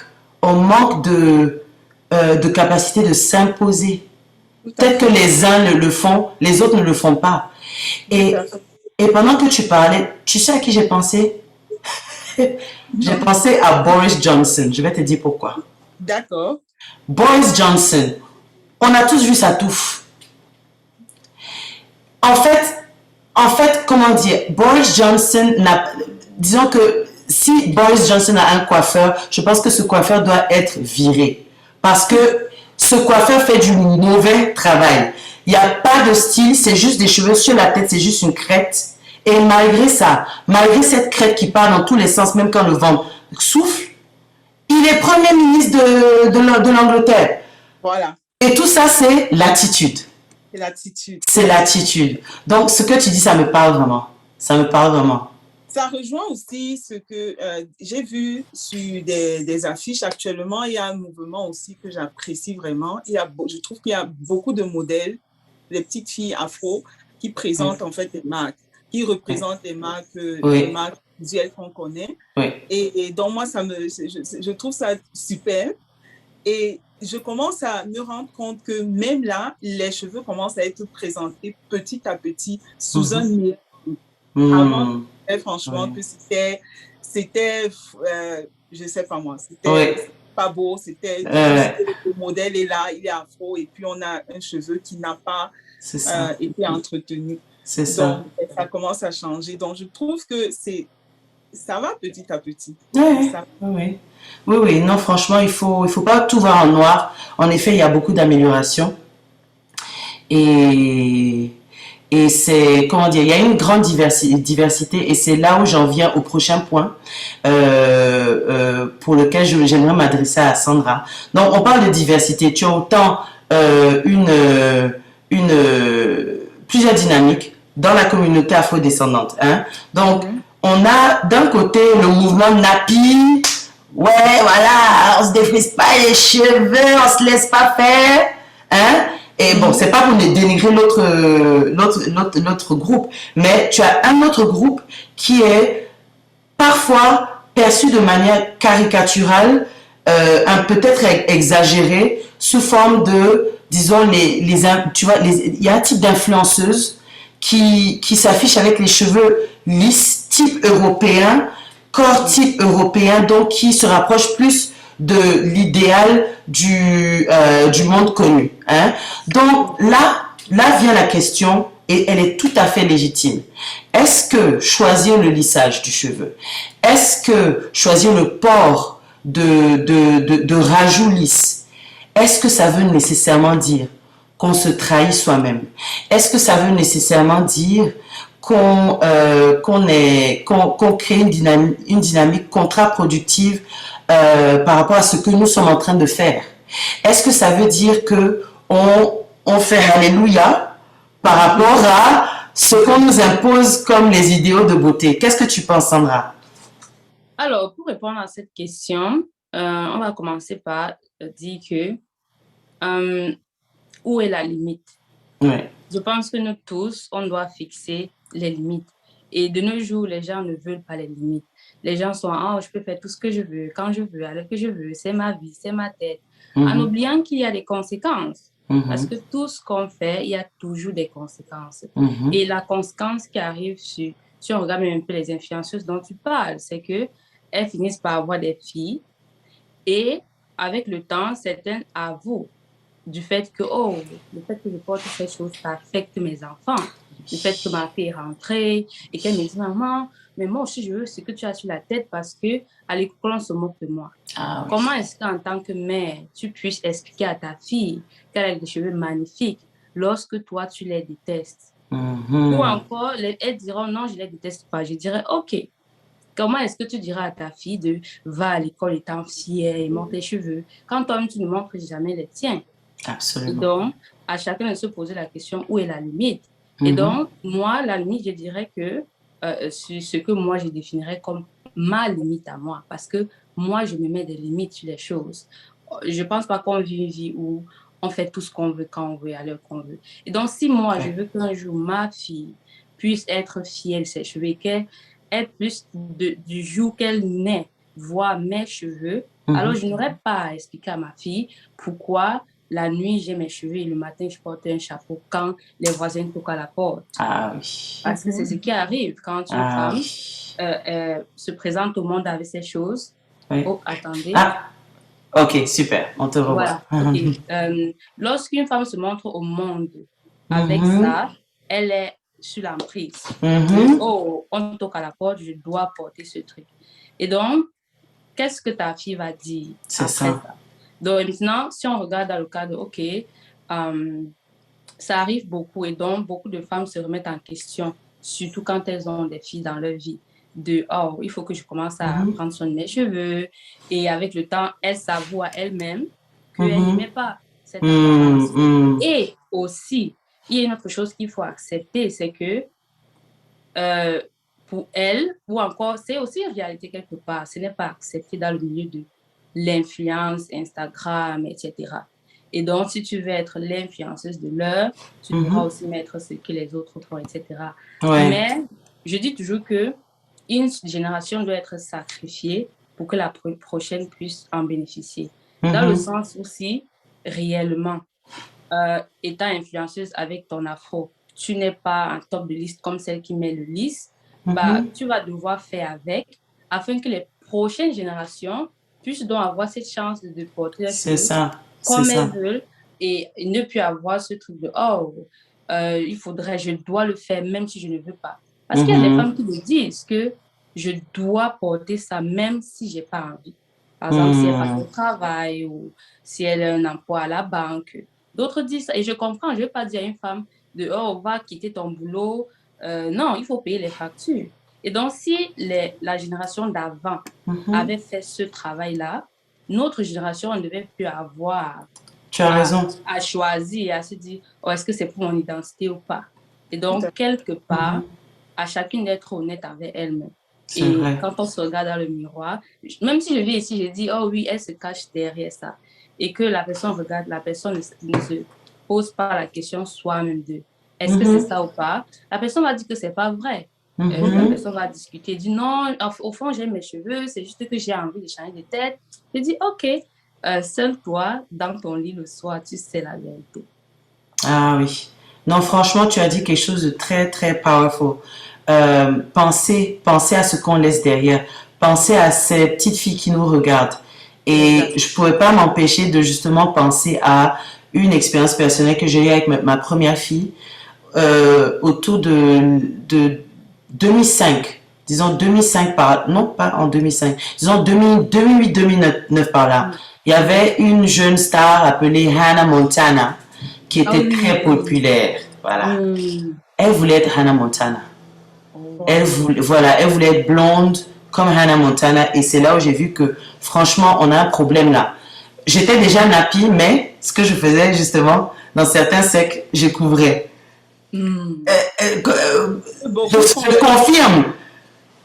de capacité de s'imposer. Tout à Peut-être que fait. les uns le font, les autres ne le font pas. Tout à Et, fait. et pendant que tu parlais, tu sais à qui j'ai pensé? J'ai Non. pensé à Boris Johnson. Je vais te dire pourquoi. D'accord. Boris Johnson, on a tous vu sa touffe. En fait, comment dire, Boris Johnson n'a, disons que si Boris Johnson a un coiffeur, je pense que ce coiffeur doit être viré. Parce que ce coiffeur fait du mauvais travail. Il n'y a pas de style, c'est juste des cheveux sur la tête, c'est juste une crête. Et malgré ça, malgré cette crête qui part dans tous les sens, même quand le vent souffle, il est Premier ministre de l'Angleterre. Voilà. Et tout ça, c'est l'attitude. C'est l'attitude. C'est l'attitude. Donc, ce que tu dis, ça me parle vraiment. Ça me parle vraiment. Ça rejoint aussi ce que j'ai vu sur des affiches actuellement. Il y a un mouvement aussi que j'apprécie vraiment. Je trouve qu'il y a beaucoup de modèles, des petites filles afro qui présentent en fait des marques, qui représentent les marques visuelles qu'on connaît. Oui. Et donc, moi, je trouve ça super. Et je commence à me rendre compte que même là, les cheveux commencent à être présentés petit à petit sous un miroir. Avant, franchement, que c'était je sais pas moi, c'était pas beau, c'était le modèle est là, il est afro, et puis on a un cheveu qui n'a pas été entretenu. C'est ça. Donc, ça commence à changer. Donc, je trouve que ça va petit à petit. Oui, non, franchement, il faut pas tout voir en noir. En effet, il y a beaucoup d'améliorations. Et c'est, comment dire, il y a une grande diversité et c'est là où j'en viens au prochain point pour lequel j'aimerais m'adresser à Sandra. Donc, on parle de diversité. Tu as autant plusieurs dynamiques dans la communauté afrodescendante. Hein? Donc, on a d'un côté le mouvement Nappy. Ouais, voilà, on se défrise pas les cheveux, on se laisse pas faire. Hein? Et bon, c'est pas pour dénigrer l'autre groupe, mais tu as un autre groupe qui est parfois perçu de manière caricaturale, peut-être exagérée, sous forme de, disons, tu vois, il y a un type d'influenceuse qui s'affiche avec les cheveux lisses, type européen, corps type européen, donc qui se rapproche plus de l'idéal du monde connu. Hein? Donc là vient la question, et elle est tout à fait légitime. Est-ce que choisir le lissage du cheveu, est-ce que choisir le port de rajouts lisses, est-ce que ça veut nécessairement dire qu'on se trahit soi-même? Est-ce que ça veut nécessairement dire qu'on crée une dynamique contre-productive par rapport à ce que nous sommes en train de faire? Est-ce que ça veut dire que on fait alléluia par rapport à ce qu'on nous impose comme les idéaux de beauté? Qu'est-ce que tu penses, Sandra? Alors, pour répondre à cette question, on va commencer par dire que où est la limite? Ouais. Je pense que nous tous, on doit fixer les limites. Et de nos jours, les gens ne veulent pas les limites. Les gens sont, je peux faire tout ce que je veux, quand je veux, alors que je veux, c'est ma vie, c'est ma tête. En oubliant qu'il y a des conséquences. Parce que tout ce qu'on fait, il y a toujours des conséquences. Et la conséquence qui arrive si on regarde même un peu les influenceuses dont tu parles, c'est qu'elles finissent par avoir des filles et avec le temps, certaines avouent du fait que, le fait que je porte ces choses, ça affecte mes enfants. Le fait que ma fille est rentrée et qu'elle me dit, maman, mais moi aussi, je veux ce que tu as sur la tête parce qu'à l'école, on se moque de moi. Ah, oui. Comment est-ce qu'en tant que mère, tu puisses expliquer à ta fille qu'elle a des cheveux magnifiques lorsque toi, tu les détestes? Ou encore, elles diront, non, je les déteste pas. Je dirais, OK. Comment est-ce que tu diras à ta fille va à l'école étant fière et montre les cheveux quand toi-même, tu ne montres jamais les tiens? Absolument. Donc, à chacun de se poser la question, où est la limite? Et donc, moi, la limite, je dirais que ce que moi, je définirais comme ma limite à moi, parce que moi, je me mets des limites sur les choses. je pense pas qu'on vit une vie où on fait tout ce qu'on veut quand on veut, à l'heure qu'on veut. Et donc, si moi, je veux qu'un jour ma fille puisse être fière de ses cheveux et qu'elle puisse, du jour qu'elle naît, voir mes cheveux, alors je n'aurais pas à expliquer à ma fille pourquoi la nuit j'ai mes cheveux et le matin je porte un chapeau quand les voisins toquent à la porte. Ah oui. Parce que c'est ce qui arrive quand une Ah femme oui. se présente au monde avec ces choses. Oui. Oh, attendez. Ah, ok, super, on te revoit. Voilà, ok. Lorsqu'une femme se montre au monde avec Mhm. ça, elle est sur l'emprise. Mhm. Oh, on toque à la porte, je dois porter ce truc. Et donc, qu'est-ce que ta fille va dire C'est après ça. ça? Donc maintenant, si on regarde dans le cas de, ok, ça arrive beaucoup et donc beaucoup de femmes se remettent en question, surtout quand elles ont des filles dans leur vie. De, oh, il faut que je commence à prendre soin de mes cheveux. Et avec le temps, elle s'avoue à elle-même qu'elle n'aimait pas cette apparence. Et aussi, il y a une autre chose qu'il faut accepter, c'est que pour elle, ou encore, c'est aussi une réalité quelque part, ce n'est pas accepté dans le milieu de l'influence, Instagram, etc. Et donc, si tu veux être l'influenceuse de l'heure, tu devras aussi mettre ce que les autres font, etc. Ouais. Mais je dis toujours que une génération doit être sacrifiée pour que la prochaine puisse en bénéficier. Dans le sens aussi, réellement, étant influenceuse avec ton afro, tu n'es pas en top de liste comme celle qui met le liste, bah, tu vas devoir faire avec afin que les prochaines générations puissent donc avoir cette chance de porter leurs C'est cheveux ça. comme C'est elles ça. veulent et ne plus avoir ce truc de oh, il faudrait, je dois le faire même si je ne veux pas. Parce qu'il y a des femmes qui me disent que je dois porter ça même si j'ai pas envie. Par exemple, si elle passe au travail ou si elle a un emploi à la banque. D'autres disent ça. Et je comprends, je ne vais pas dire à une femme de oh, va quitter ton boulot. Non, il faut payer les factures. Et donc, si la génération d'avant avait fait ce travail-là, notre génération ne devait plus avoir Tu as raison. à choisir et à se dire oh, est-ce que c'est pour mon identité ou pas. Et donc, quelque part, à chacune d'être honnête avec elle-même. C'est Et vrai. quand on se regarde dans le miroir, même si je viens ici, je dis oh oui, elle se cache derrière ça. Et que la personne regarde, la personne ne se pose pas la question soi-même de est-ce que c'est ça ou pas. La personne va dire que c'est pas vrai. La personne va discuter, dit non, au fond, j'aime mes cheveux, c'est juste que j'ai envie de changer de tête. Je dis ok, seul toi, dans ton lit le soir, tu sais la vérité. Ah oui. Non, franchement, tu as dit quelque chose de très, très powerful. Pensez à ce qu'on laisse derrière. Pensez à ces petites filles qui nous regardent. Et je ne pouvais pas m'empêcher de justement penser à une expérience personnelle que j'ai eue avec ma première fille autour de 2005. Disons 2005 par... Non, pas en 2005. Disons 2008-2009 par là. Il y avait une jeune star appelée Hannah Montana qui était très populaire. Voilà. Elle voulait être Hannah Montana. Elle voulait être blonde comme Hannah Montana. Et c'est là où j'ai vu que, franchement, on a un problème là. J'étais déjà nappie, mais ce que je faisais, justement, dans certains secs, je couvrais. Je confirme.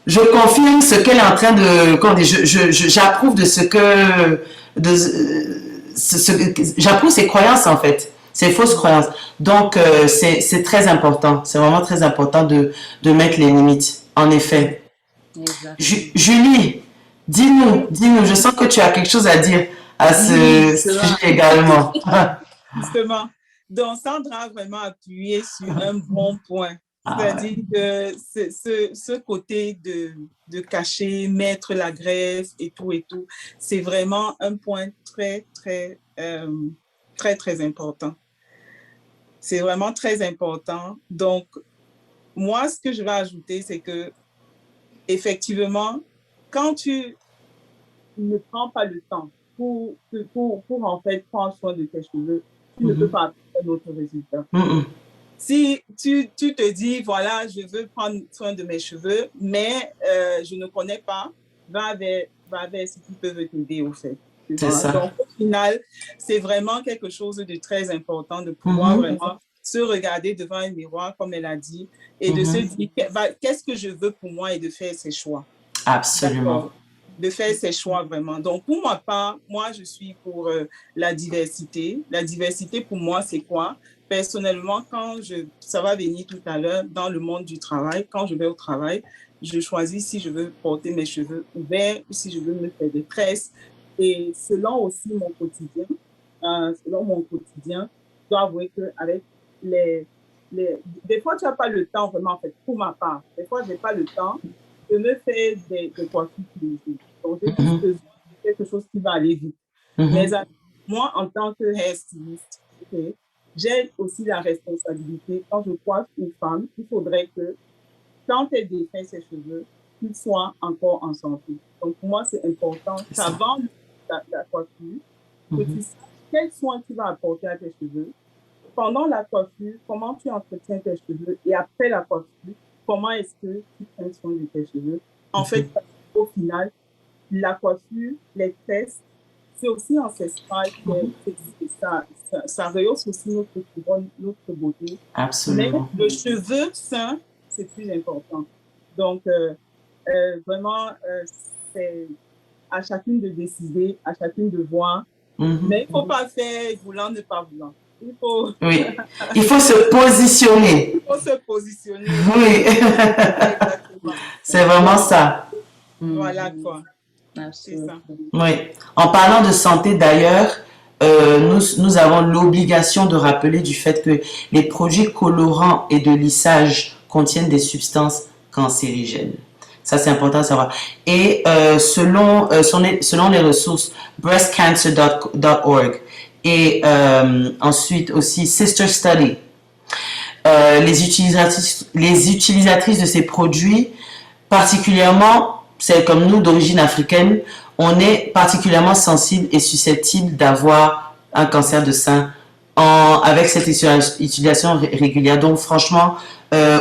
Je confirme ce qu'elle est en train de... J'approuve de ce que... J'approuve ses croyances, en fait. Ces fausses croyances. Donc, c'est très important. C'est vraiment très important de mettre les limites. En effet. Julie, dis-nous. Je sens que tu as quelque chose à dire à ce sujet également. Justement. Donc, Sandra a vraiment appuyé sur un bon point. C'est-à-dire que ce côté de cacher, mettre la graisse et tout, c'est vraiment un point très, très, très, très important. C'est vraiment très important. Donc, moi, ce que je vais ajouter, c'est que, effectivement, quand tu ne prends pas le temps pour en fait prendre soin de tes cheveux, tu ne peux pas avoir un autre résultat. Si tu te dis, voilà, je veux prendre soin de mes cheveux, mais je ne connais pas, va vers ce qui peut t'aider au fait. Donc, au final, c'est vraiment quelque chose de très important de pouvoir vraiment se regarder devant un miroir, comme elle a dit, et de se dire, qu'est-ce que je veux pour moi et de faire ses choix. Absolument. de faire ses choix vraiment. Donc, pour ma part, moi, je suis pour la diversité. La diversité, pour moi, c'est quoi? Personnellement, ça va venir tout à l'heure dans le monde du travail, quand je vais au travail, je choisis si je veux porter mes cheveux ouverts ou si je veux me faire des tresses. Et selon aussi mon quotidien, je dois avouer qu'avec des fois, tu n'as pas le temps vraiment, en fait, pour ma part. Des fois, je n'ai pas le temps de me faire des coiffures tous les jours. Donc, j'ai juste besoin de quelque chose qui va aller vite. Mais moi, en tant que hair stylist, okay, j'ai aussi la responsabilité, quand je coiffe une femme, il faudrait que quand elle défait ses cheveux, qu'ils soient encore en santé. Donc, pour moi, c'est important qu'avant la coiffure, que tu saches quels soins tu vas apporter à tes cheveux. Pendant la coiffure, comment tu entretiens tes cheveux, et après la coiffure, comment est-ce que tu prends soin de tes cheveux. En fait, au final, la coiffure, les tresses, c'est aussi ancestral, ça rehausse aussi notre couronne, notre beauté. Absolument. Mais le cheveu sain, c'est plus important. Donc, vraiment, c'est à chacune de décider, à chacune de voir. Mais il ne faut pas faire voulant, ne pas voulant. Oui, il faut se positionner. Il faut se positionner. Oui, c'est vraiment ça. Voilà quoi. C'est ça. Oui. En parlant de santé d'ailleurs, nous avons l'obligation de rappeler du fait que les produits colorants et de lissage contiennent des substances cancérigènes. Ça, c'est important à savoir. Et selon les ressources breastcancer.org et ensuite aussi Sister Study, les utilisatrices de ces produits, particulièrement celles comme nous d'origine africaine, on est particulièrement sensible et susceptible d'avoir un cancer de sein avec cette utilisation régulière. Donc franchement,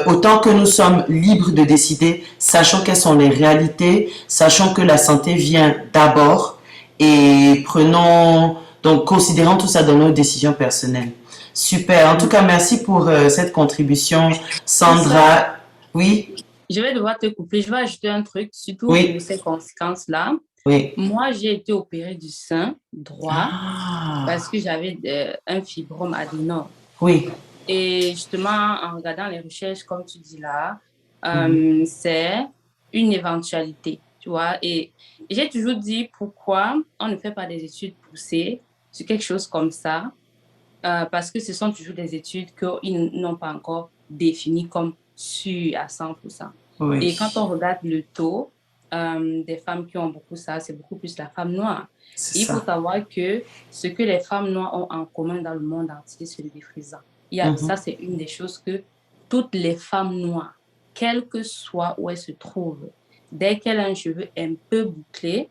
autant que nous sommes libres de décider, sachons quelles sont les réalités, sachons que la santé vient d'abord et considérons tout ça dans nos décisions personnelles. Super. En tout cas, merci pour cette contribution, Sandra. Oui. Je vais devoir te couper. Je vais ajouter un truc, surtout pour ces conséquences-là. Oui. Moi, j'ai été opérée du sein droit parce que j'avais un fibrome adénome. Oui. Et justement, en regardant les recherches, comme tu dis là, c'est une éventualité, tu vois. Et j'ai toujours dit pourquoi on ne fait pas des études poussées sur quelque chose comme ça, parce que ce sont toujours des études qu'ils n'ont pas encore définies comme sûres à 100%. Oui. Et quand on regarde le taux des femmes qui ont beaucoup ça, c'est beaucoup plus la femme noire. Il faut savoir que ce que les femmes noires ont en commun dans le monde entier, c'est le défrisant. Ça, c'est une des choses que toutes les femmes noires, quel que soit où elles se trouvent, dès qu'elles ont un cheveu un peu bouclé,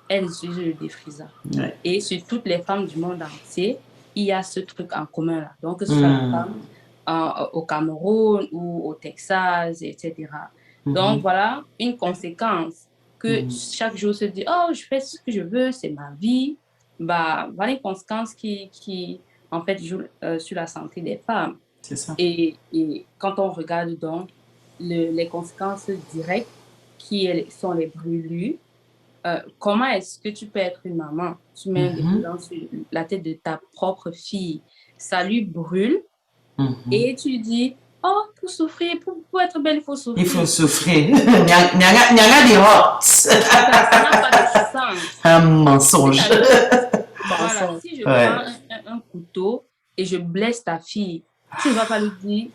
elles utilisent le défrisant. Ouais. Et sur toutes les femmes du monde entier, il y a ce truc en commun là. Donc, que ce soit les femmes au Cameroun ou au Texas, etc. Donc, voilà une conséquence que chaque jour se dit, oh, je fais ce que je veux, c'est ma vie. Bah, voilà une conséquence qui en fait, joue sur la santé des femmes. C'est ça. Et quand on regarde donc les conséquences directes qui sont les brûlures, comment est-ce que tu peux être une maman? Tu mets un défrisant sur la tête de ta propre fille, ça lui brûle, et tu lui dis, oh, pour souffrir, pour être belle, il faut souffrir. Il faut souffrir. Il n'y a des rots. Ça n'a pas de sens. Un mensonge. Voilà, si je prends un couteau et je blesse ta fille, tu ne vas pas lui dire,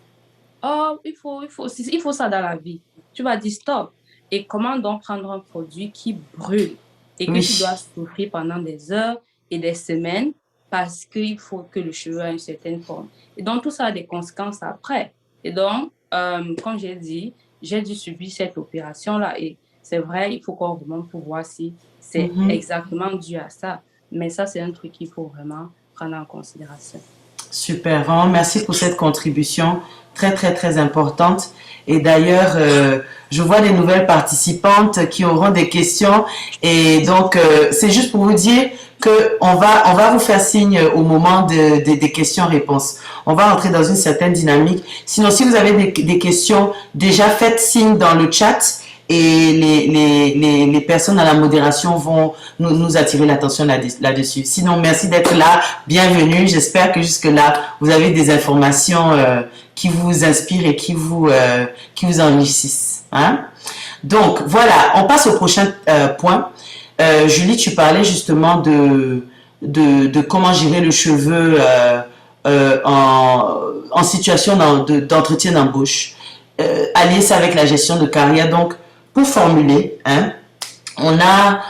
oh, il faut ça dans la vie. Tu vas dire stop. Et comment donc prendre un produit qui brûle et que tu dois souffrir pendant des heures et des semaines parce qu'il faut que le cheveu ait une certaine forme. Et donc, tout ça a des conséquences après. Et donc, comme j'ai dit, j'ai dû subir cette opération-là. Et c'est vrai, il faut qu'on remonte pour voir si c'est exactement dû à ça. Mais ça, c'est un truc qu'il faut vraiment prendre en considération. Super, vraiment merci pour cette contribution très, très, très importante. Et d'ailleurs, je vois des nouvelles participantes qui auront des questions. Et donc, c'est juste pour vous dire qu'on va vous faire signe au moment des questions-réponses. On va entrer dans une certaine dynamique. Sinon, si vous avez des questions, déjà faites signe dans le chat et les personnes à la modération vont nous attirer l'attention là-dessus. Sinon, merci d'être là, bienvenue. J'espère que jusque-là, vous avez des informations qui vous inspirent et qui vous enrichissent. Hein? Donc, voilà, on passe au prochain point. Julie, tu parlais justement de comment gérer le cheveu en situation d'entretien d'embauche. Allier ça avec la gestion de carrière. Donc, pour formuler, hein, on a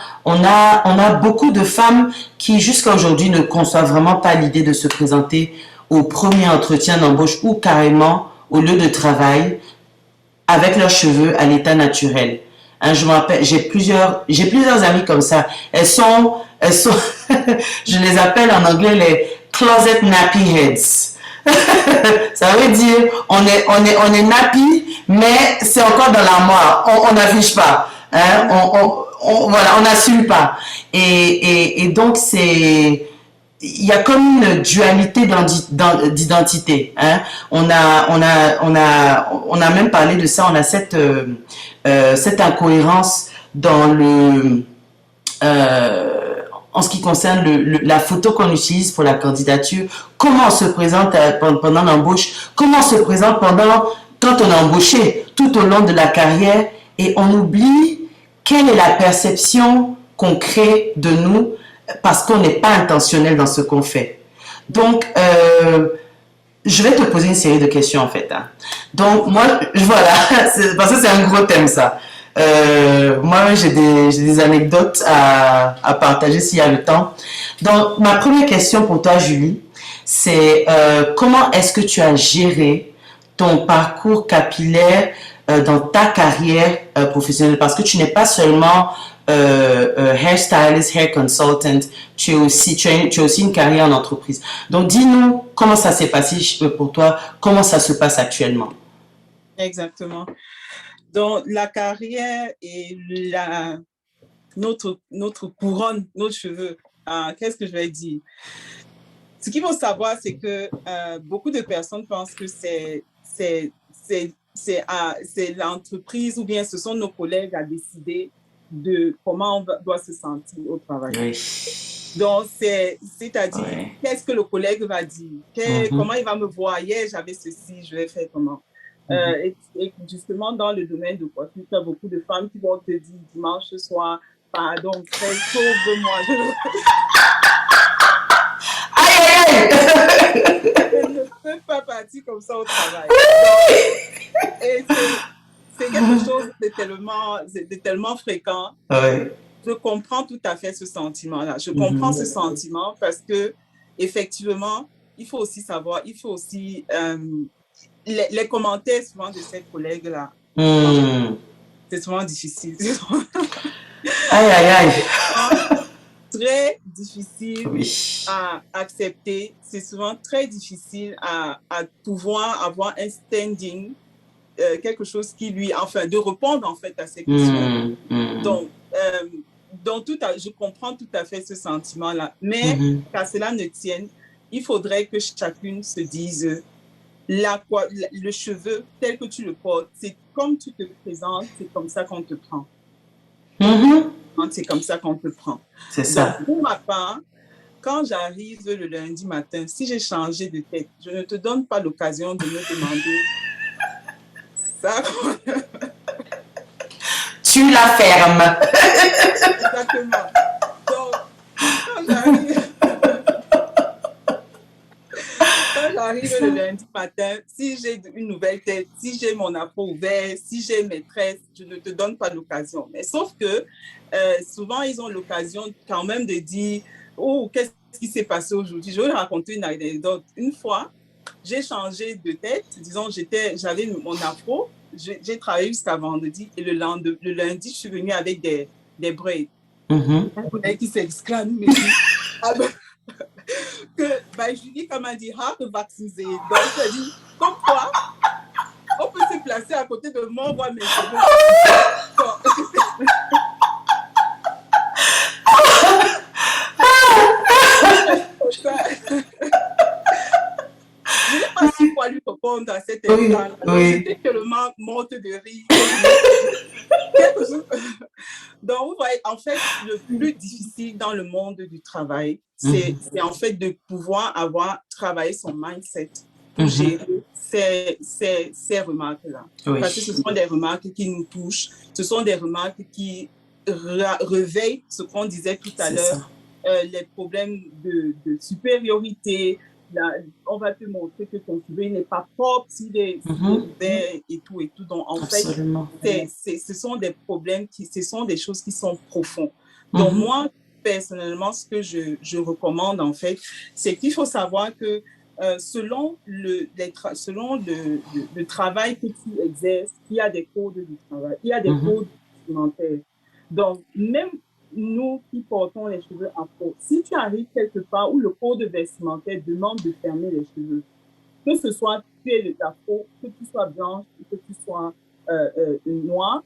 beaucoup de femmes qui jusqu'à aujourd'hui ne conçoivent vraiment pas l'idée de se présenter au premier entretien d'embauche ou carrément au lieu de travail avec leurs cheveux à l'état naturel. Hein, je me rappelle, j'ai plusieurs amies comme ça. Elles sont, je les appelle en anglais les closet nappy heads. Ça veut dire, on est nappy, mais c'est encore dans l'armoire. On n'affiche pas. Hein, voilà, on n'assume pas. Et donc, il y a comme une dualité d'identité. Hein. On a même parlé de ça. On a cette incohérence dans en ce qui concerne la photo qu'on utilise pour la candidature, comment on se présente pendant l'embauche, comment on se présente quand on est embauché, tout au long de la carrière, et on oublie quelle est la perception qu'on crée de nous parce qu'on n'est pas intentionnel dans ce qu'on fait. Donc, je vais te poser une série de questions en fait. Hein. Donc, moi, voilà, parce que c'est un gros thème ça. Moi, j'ai des anecdotes à partager s'il y a le temps. Donc, ma première question pour toi, Julie, c'est comment est-ce que tu as géré ton parcours capillaire dans ta carrière professionnelle? Parce que tu n'es pas seulement hairstylist, hair consultant, tu as aussi une carrière en entreprise. Donc, dis-nous comment ça s'est passé pour toi, comment ça se passe actuellement. Exactement. Donc, la carrière et notre couronne, nos cheveux, qu'est-ce que je vais dire? Ce qu'il faut savoir, c'est que beaucoup de personnes pensent que c'est l'entreprise ou bien ce sont nos collègues à décider de comment on doit se sentir au travail. Oui. Donc, c'est-à-dire, oui. Qu'est-ce que le collègue va dire? Comment il va me voir? Hier, j'avais ceci, je vais faire comment? Et justement, dans le domaine de coiffure, il y a beaucoup de femmes qui vont te dire dimanche soir, pardon, sauve-moi. Je ne peux pas partir comme ça au travail. Donc, et c'est quelque chose de tellement fréquent. Oui. Je comprends tout à fait ce sentiment-là. Je comprends ce sentiment parce que, effectivement, il faut aussi savoir, il faut aussi... les commentaires souvent de ces collègues-là, c'est souvent difficile. Aïe. Très difficile à accepter. C'est souvent très difficile à pouvoir avoir un standing, quelque chose qui lui, enfin, de répondre en fait à ces questions. Donc, je comprends tout à fait ce sentiment-là. Mais qu'à cela ne tienne, il faudrait que chacune se dise... le cheveu tel que tu le portes, c'est comme tu te présentes, c'est comme ça qu'on te prend. C'est comme ça qu'on te prend. C'est ça. Donc, pour ma part, quand j'arrive le lundi matin, si j'ai changé de tête, je ne te donne pas l'occasion de me demander ça. Tu la fermes. Exactement. Donc, quand j'arrive le lundi matin, si j'ai une nouvelle tête, si j'ai mon afro ouvert, si j'ai mes tresses, je ne te donne pas l'occasion. Mais sauf que souvent, ils ont l'occasion quand même de dire « Oh, qu'est-ce qui s'est passé aujourd'hui ?» Je vais raconter une anecdote. Une fois, j'ai changé de tête. Disons, j'avais mon afro. J'ai travaillé jusqu'à vendredi. Et le lundi, je suis venue avec des braids. Un collègue qui s'exclame, mais que Julie, comme elle dit, vacciné. Donc, je dis, comme quoi, on peut se placer à côté de moi, voir mes cheveux. Je n'ai pas su quoi lui répondre à cette époque. J'étais tellement morte de rire. quelque chose. Donc, vous voyez, en fait, le plus difficile dans le monde du travail, c'est en fait de pouvoir travaillé son mindset pour gérer ces remarques-là. Oui. Parce que ce sont des remarques qui nous touchent, ce sont des remarques qui réveillent ce qu'on disait tout à l'heure, les problèmes de supériorité. Là, on va te montrer que ton cheveu n'est pas propre, s'il est vert et tout. Donc, en Absolument. fait, ce sont des problèmes, ce sont des choses qui sont profondes. Donc, moi, personnellement, ce que je recommande, en fait, c'est qu'il faut savoir que selon le travail que tu exerces, il y a des codes du travail, il y a des codes vestimentaires. Donc, même nous qui portons les cheveux afro, si tu arrives quelque part où le code vestimentaire demande de fermer les cheveux, que ce soit tu es afro, que tu sois blanche, que tu sois noire,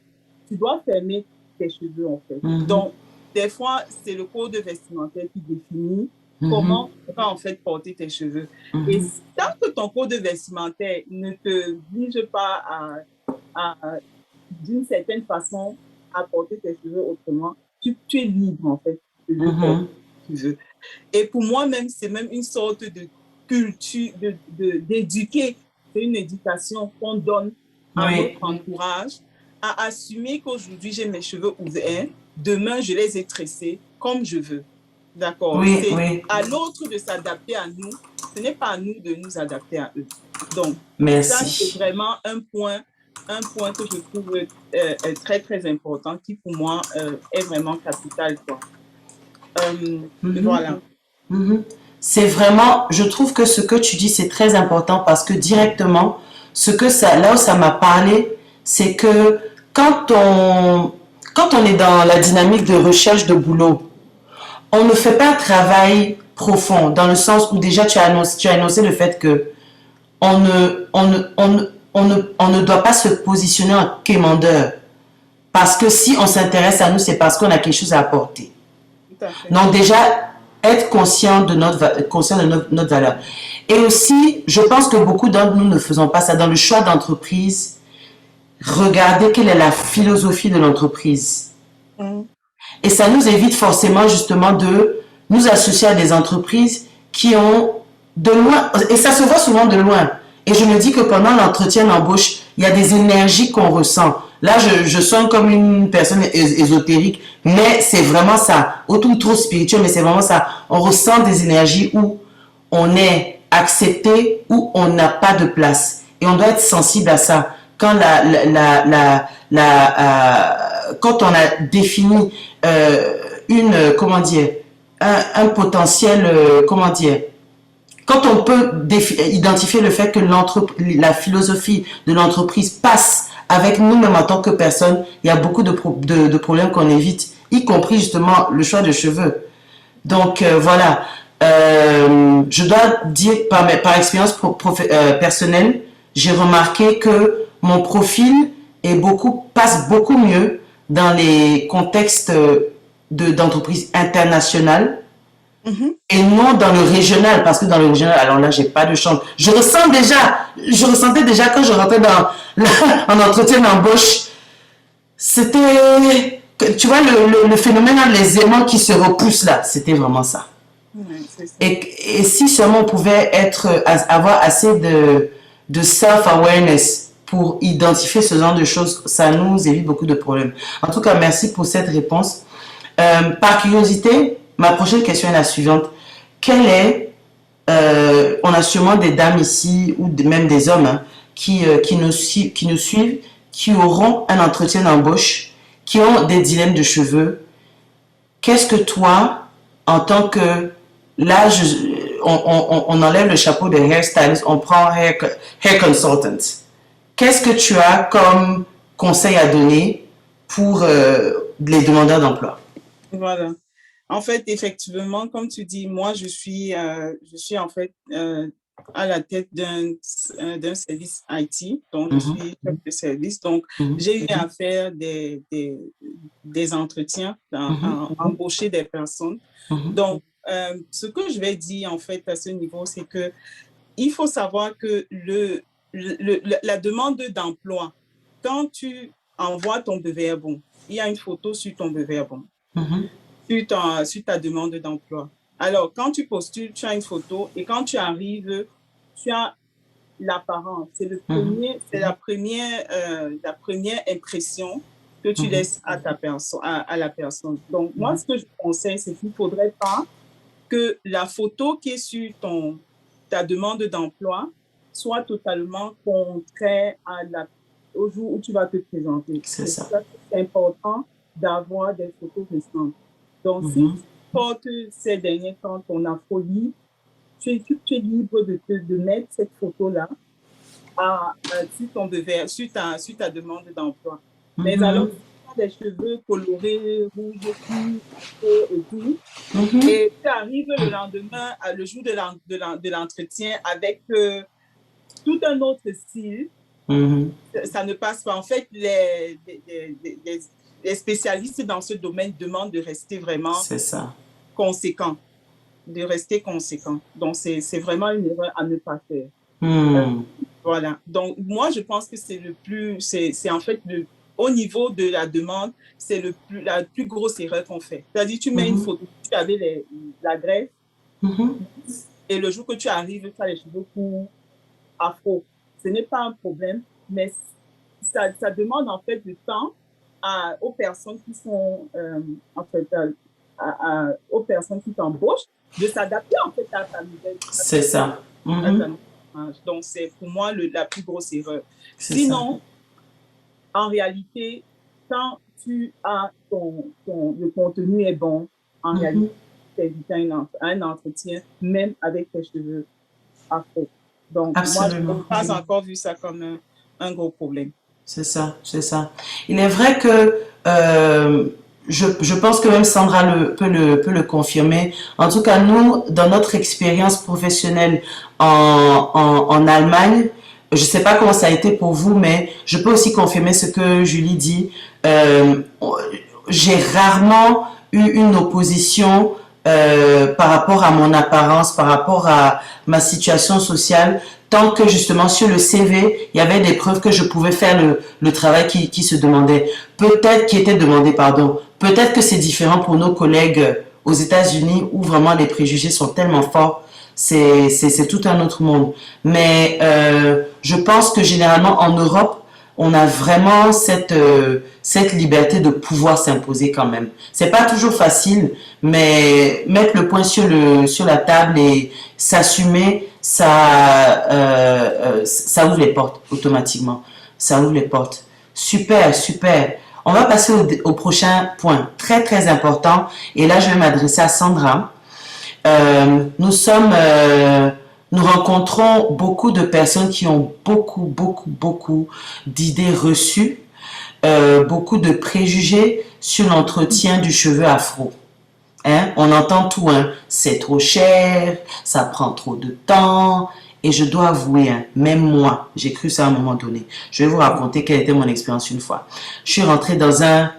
tu dois fermer tes cheveux en fait. Donc, des fois, c'est le code vestimentaire qui définit comment tu vas en fait porter tes cheveux. Et tant que ton code vestimentaire ne te oblige pas d'une certaine façon à porter tes cheveux autrement, tu es libre en fait de le porter si tu veux. Et pour moi même, c'est même une sorte de culture, d'éduquer. C'est une éducation qu'on donne à notre entourage, à assumer qu'aujourd'hui j'ai mes cheveux ouverts, demain je les ai tressés comme je veux. D'accord? C'est à l'autre de s'adapter à nous, ce n'est pas à nous de nous adapter à eux. Donc, ça c'est vraiment un point que je trouve très très important, qui pour moi est vraiment capital, quoi. Voilà. C'est vraiment, je trouve que ce que tu dis, c'est très important parce que directement, là où ça m'a parlé, c'est que quand on est dans la dynamique de recherche de boulot, on ne fait pas un travail profond, dans le sens où déjà tu as annoncé le fait que on ne doit pas se positionner en quémandeur. Parce que si on s'intéresse à nous, c'est parce qu'on a quelque chose à apporter. Donc déjà, être conscient de notre valeur. Et aussi, je pense que beaucoup d'entre nous ne faisons pas ça. Dans le choix d'entreprise, regardez quelle est la philosophie de l'entreprise. Et ça nous évite forcément justement de nous associer à des entreprises qui ont de loin, et ça se voit souvent de loin. Et je me dis que pendant l'entretien d'embauche, il y a des énergies qu'on ressent. Là, je sonne comme une personne ésotérique, mais c'est vraiment ça. Autour trop spirituel, mais c'est vraiment ça. On ressent des énergies où on est accepté, où on n'a pas de place. Et on doit être sensible à ça. Quand quand on a défini comment dire, un potentiel, comment dire, quand on peut identifier le fait que la philosophie de l'entreprise passe avec nous-mêmes en tant que personne, il y a beaucoup de problèmes qu'on évite, y compris justement le choix de cheveux. Donc voilà, je dois dire par expérience personnelle, j'ai remarqué que mon profil passe beaucoup mieux dans les contextes d'entreprises internationales et non dans le régional, parce que dans le régional, alors là, j'ai pas de chance. Je ressentais déjà quand je rentrais en entretien d'embauche, c'était, tu vois, le phénomène, les aimants qui se repoussent là, c'était vraiment ça. Et si seulement on pouvait avoir assez de self-awareness pour identifier ce genre de choses, ça nous évite beaucoup de problèmes. En tout cas, merci pour cette réponse. Par curiosité, ma prochaine question est la suivante. On a sûrement des dames ici, ou même des hommes, qui nous suivent, qui auront un entretien d'embauche, qui ont des dilemmes de cheveux. Qu'est-ce que toi, en tant que... Là, on enlève le chapeau de hairstylist, on prend hair consultant. Qu'est-ce que tu as comme conseil à donner pour les demandeurs d'emploi? Voilà. En fait, effectivement, comme tu dis, moi, je suis en fait à la tête d'un service IT, donc je suis chef de service. Donc, j'ai eu à faire des entretiens, à embaucher des personnes. Donc, ce que je vais dire en fait à ce niveau, c'est que il faut savoir que la demande d'emploi, quand tu envoie ton beverbon. Il y a une photo sur ton beverbon, Mhm. sur ta demande d'emploi. Alors, quand tu postules, tu as une photo et quand tu arrives, tu as l'apparence. C'est la première impression que tu laisses à la personne. Donc, moi, ce que je conseille, c'est qu'il ne faudrait pas que la photo qui est sur ta demande d'emploi soit totalement contraire au jour où tu vas te présenter. C'est ça. C'est important d'avoir des photos récentes. Donc, si tu portes ces derniers temps ton afro-libre, tu es libre de mettre cette photo-là sur ta demande d'emploi. Mais alors, si tu as des cheveux colorés, rouges, et tout, et tu arrives le lendemain, le jour de l'entretien, avec tout un autre style, ça ne passe pas. En fait, les spécialistes dans ce domaine demandent de rester vraiment conséquents. De rester conséquent. Donc, c'est vraiment une erreur à ne pas faire. Voilà. Donc, moi, je pense que c'est en fait au niveau de la demande, c'est la plus grosse erreur qu'on fait. C'est-à-dire, tu mets une photo, tu avais la greffe, et le jour que tu arrives, tu as les cheveux courts, afro. Ce n'est pas un problème, mais ça demande en fait du temps aux personnes qui sont, en fait, aux personnes qui t'embauchent de s'adapter en fait à ta nouvelle. C'est ça. Donc, c'est pour moi la plus grosse erreur. Sinon, en réalité, quand le contenu est bon, en réalité, tu évites un entretien, même avec tes cheveux afro. Donc, absolument. Moi, je n'ai pas encore vu ça comme un gros problème. C'est ça, c'est ça. Il est vrai que je pense que même Sandra peut le confirmer. En tout cas, nous, dans notre expérience professionnelle en Allemagne, je ne sais pas comment ça a été pour vous, mais je peux aussi confirmer ce que Julie dit. J'ai rarement eu une opposition par rapport à mon apparence, par rapport à ma situation sociale, tant que justement sur le CV, il y avait des preuves que je pouvais faire le travail qui se demandait. Qui était demandé, pardon. Peut-être que c'est différent pour nos collègues aux États-Unis où vraiment les préjugés sont tellement forts. C'est tout un autre monde. Mais je pense que généralement en Europe, on a vraiment cette liberté de pouvoir s'imposer quand même. C'est pas toujours facile, mais mettre le point sur la table et s'assumer, ça ouvre les portes automatiquement. Ça ouvre les portes. Super, super. On va passer au prochain point, très très important. Et là, je vais m'adresser à Sandra. Nous rencontrons beaucoup de personnes qui ont beaucoup d'idées reçues, beaucoup de préjugés sur l'entretien du cheveu afro. Hein? On entend tout, hein? C'est trop cher, ça prend trop de temps. Et je dois avouer, hein, même moi, j'ai cru ça à un moment donné. Je vais vous raconter quelle était mon expérience une fois. Je suis rentrée dans un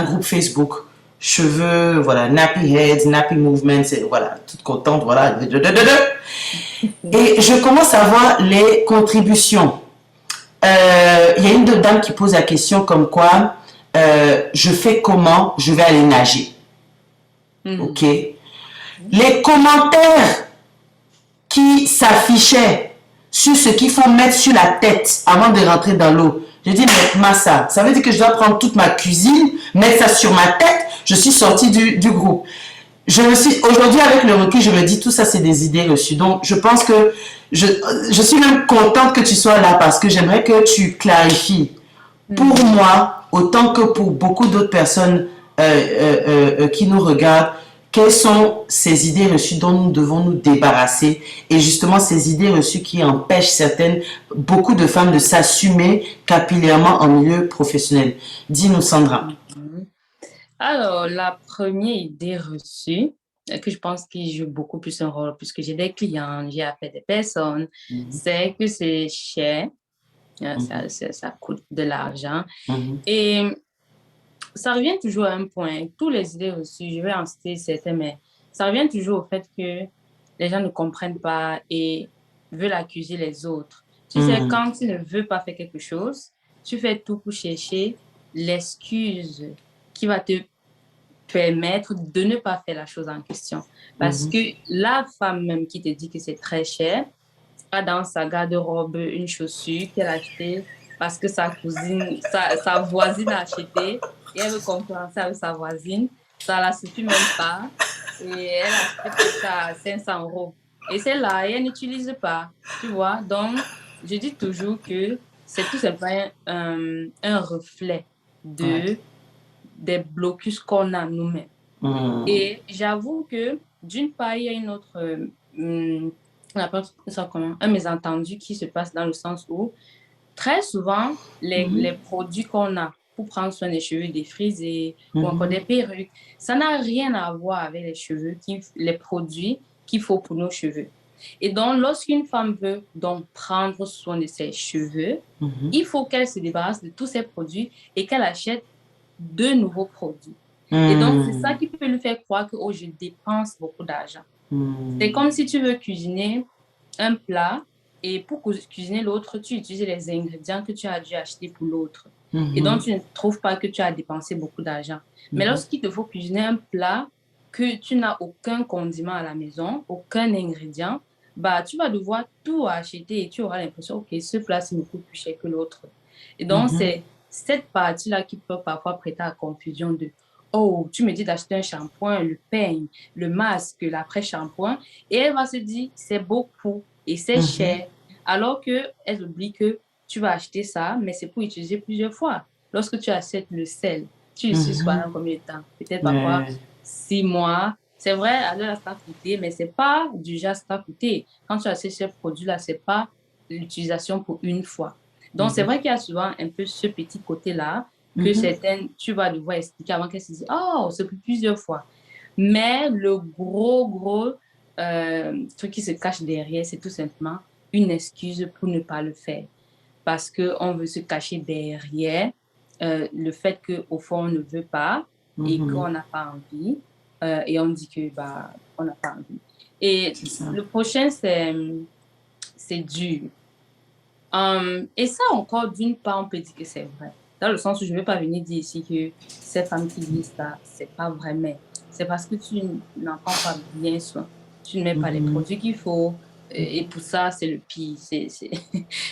groupe Facebook, cheveux, voilà, nappy heads, nappy movements, voilà, toute contente, voilà. Et je commence à voir les contributions. Il y a une dame qui pose la question comme quoi, je fais comment, je vais aller nager. Ok. Les commentaires qui s'affichaient sur ce qu'il faut mettre sur la tête avant de rentrer dans l'eau. J'ai dit, mais Massa, ça veut dire que je dois prendre toute ma cuisine, mettre ça sur ma tête. Je suis sortie du groupe. Aujourd'hui, avec le recul, je me dis, tout ça, c'est des idées reçues. Donc, je pense que je suis même contente que tu sois là parce que j'aimerais que tu clarifies. Pour moi, autant que pour beaucoup d'autres personnes qui nous regardent, quelles sont ces idées reçues dont nous devons nous débarrasser et justement ces idées reçues qui empêchent beaucoup de femmes de s'assumer capillairement en milieu professionnel. Dis-nous, Sandra. Alors, la première idée reçue, que je pense qu'il joue beaucoup plus un rôle, puisque j'ai des clients, j'ai affaire des personnes, c'est que c'est cher, ça coûte de l'argent. Et ça revient toujours à un point. Tous les idées reçues, je vais en citer certains, mais ça revient toujours au fait que les gens ne comprennent pas et veulent accuser les autres. Tu sais, quand tu ne veux pas faire quelque chose, tu fais tout pour chercher l'excuse qui va te permettre de ne pas faire la chose en question. Parce que la femme même qui te dit que c'est très cher, a dans sa garde-robe une chaussure qu'elle a achetée parce que sa cousine, sa voisine a acheté et elle veut concurrencer avec sa voisine. Ça ne la suffit même pas. Et elle a acheté peut-être ça à 500 euros. Et celle-là, elle n'utilise pas. Tu vois? Donc, je dis toujours que c'est tout simplement un reflet Ouais. des blocus qu'on a nous-mêmes. Et j'avoue que, d'une part, il y a une autre, on appelle ça comment? Un mésentendu qui se passe dans le sens où, très souvent, les produits qu'on a pour prendre soin des cheveux, des frisés ou encore des perruques, ça n'a rien à voir avec les cheveux, les produits qu'il faut pour nos cheveux. Et donc, lorsqu'une femme veut donc prendre soin de ses cheveux, il faut qu'elle se débarrasse de tous ces produits et qu'elle achète de nouveaux produits. Et donc, c'est ça qui peut lui faire croire que oh, je dépense beaucoup d'argent. C'est comme si tu veux cuisiner un plat et pour cuisiner l'autre, tu utilises les ingrédients que tu as dû acheter pour l'autre. Et donc, tu ne trouves pas que tu as dépensé beaucoup d'argent. Mais lorsqu'il te faut cuisiner un plat que tu n'as aucun condiment à la maison, aucun ingrédient, bah, tu vas devoir tout acheter et tu auras l'impression, OK, ce plat, c'est beaucoup plus cher que l'autre. Et donc, c'est cette partie-là qui peut parfois prêter à confusion de oh, tu me dis d'acheter un shampoing, le peigne, le masque, l'après-shampoing, et elle va se dire c'est beaucoup et c'est cher. Alors qu'elle oublie que tu vas acheter ça, mais c'est pour utiliser plusieurs fois. Lorsque tu achètes le sel, tu l'utilises pendant combien de temps? Peut-être parfois 6 mois. C'est vrai, alors ça a coûté, mais c'est pas du genre ça a coûté. Quand tu achètes ce produit-là, c'est pas l'utilisation pour une fois. Donc, c'est vrai qu'il y a souvent un peu ce petit côté-là que certaines, tu vas devoir expliquer avant qu'elles se disent, oh, c'est pour plusieurs fois. Mais le gros truc qui se cache derrière, c'est tout simplement une excuse pour ne pas le faire. Parce qu'on veut se cacher derrière le fait qu'au fond, on ne veut pas et qu'on n'a pas envie. Et on dit que bah, on n'a pas envie. Et le prochain, c'est dur. Et ça encore, d'une part, on peut dire que c'est vrai. Dans le sens où je ne vais pas venir dire ici que ces femmes qui disent ça, c'est pas vrai, mais c'est parce que tu n'en prends pas bien soin. Tu ne mets pas les produits qu'il faut. Et pour ça, c'est le pire. C'est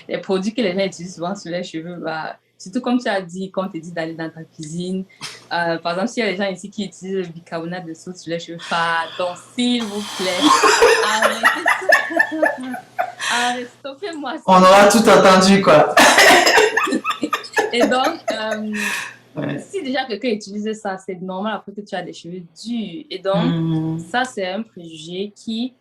les produits que les gens utilisent souvent sur les cheveux. Bah, surtout comme tu as dit, quand on te dit d'aller dans ta cuisine. Par exemple, s'il y a des gens ici qui utilisent le bicarbonate de soude sur les cheveux, pardon, s'il vous plaît, arrêtez ça. Arrête, stoppez-moi ça. On aura tout entendu, quoi. Et donc, si déjà quelqu'un utilise ça, c'est normal après que tu as des cheveux durs. Et donc, ça, c'est un préjugé qui,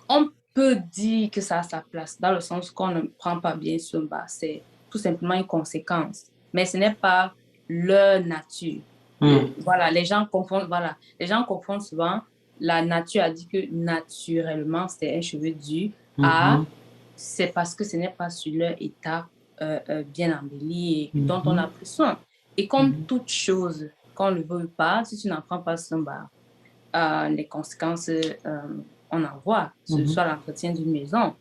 on peut dire que ça a sa place, dans le sens qu'on ne prend pas bien soin, bah, c'est tout simplement une conséquence. Mais ce n'est pas leur nature. Voilà, les gens confondent souvent la nature a dit que naturellement, c'est un cheveu dur à c'est parce que ce n'est pas sur leur état bien embelli et dont on a pris soin. Et comme toute chose, qu'on ne le veut pas, si tu n'en prends pas soin, bah, les conséquences, on en voit, soit l'entretien d'une maison.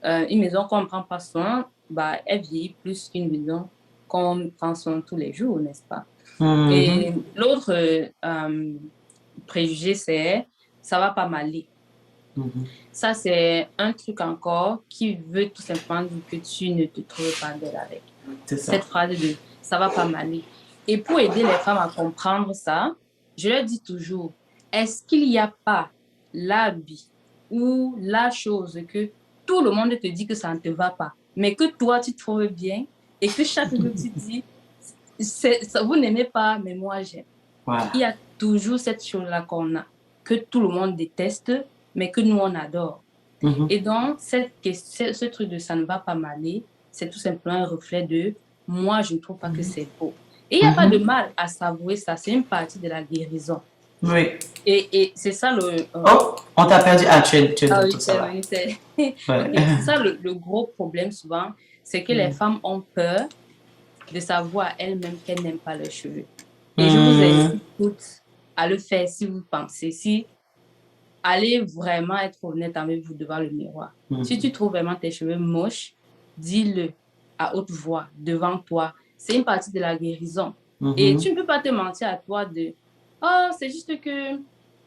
Une maison qu'on ne prend pas soin, bah, elle vieillit plus qu'une maison qu'on prend soin tous les jours, n'est-ce pas? Et l'autre préjugé, c'est ça va pas m'aller. Ça, c'est un truc encore qui veut tout simplement dire que tu ne te trouves pas belle avec. C'est ça. Cette phrase de ça va pas m'aller. Et pour aider les femmes à comprendre ça, je leur dis toujours, est-ce qu'il n'y a pas l'habit ou la chose que tout le monde te dit que ça ne te va pas, mais que toi, tu trouves bien et que chaque jour, tu dis, ça, vous n'aimez pas, mais moi, j'aime. Voilà. Il y a toujours cette chose-là qu'on a, que tout le monde déteste, mais que nous, on adore. Et donc, ce truc de ça ne va pas m'aller, c'est tout simplement un reflet de moi, je ne trouve pas que c'est beau. Et il n'y a pas de mal à s'avouer ça, c'est une partie de la guérison. Oui. Et c'est ça le... Oh, on t'a perdu. Ah, tu es de tout ça. Oui, c'est ça le gros problème souvent, c'est que les femmes ont peur de savoir elles-mêmes qu'elles n'aiment pas leurs cheveux. Et je vous incite toutes à le faire si vous pensez. Si allez vraiment être honnête avec vous devant le miroir. Si tu trouves vraiment tes cheveux moches, dis-le. à haute voix devant toi, c'est une partie de la guérison. Et tu ne peux pas te mentir à toi de « Oh, c'est juste que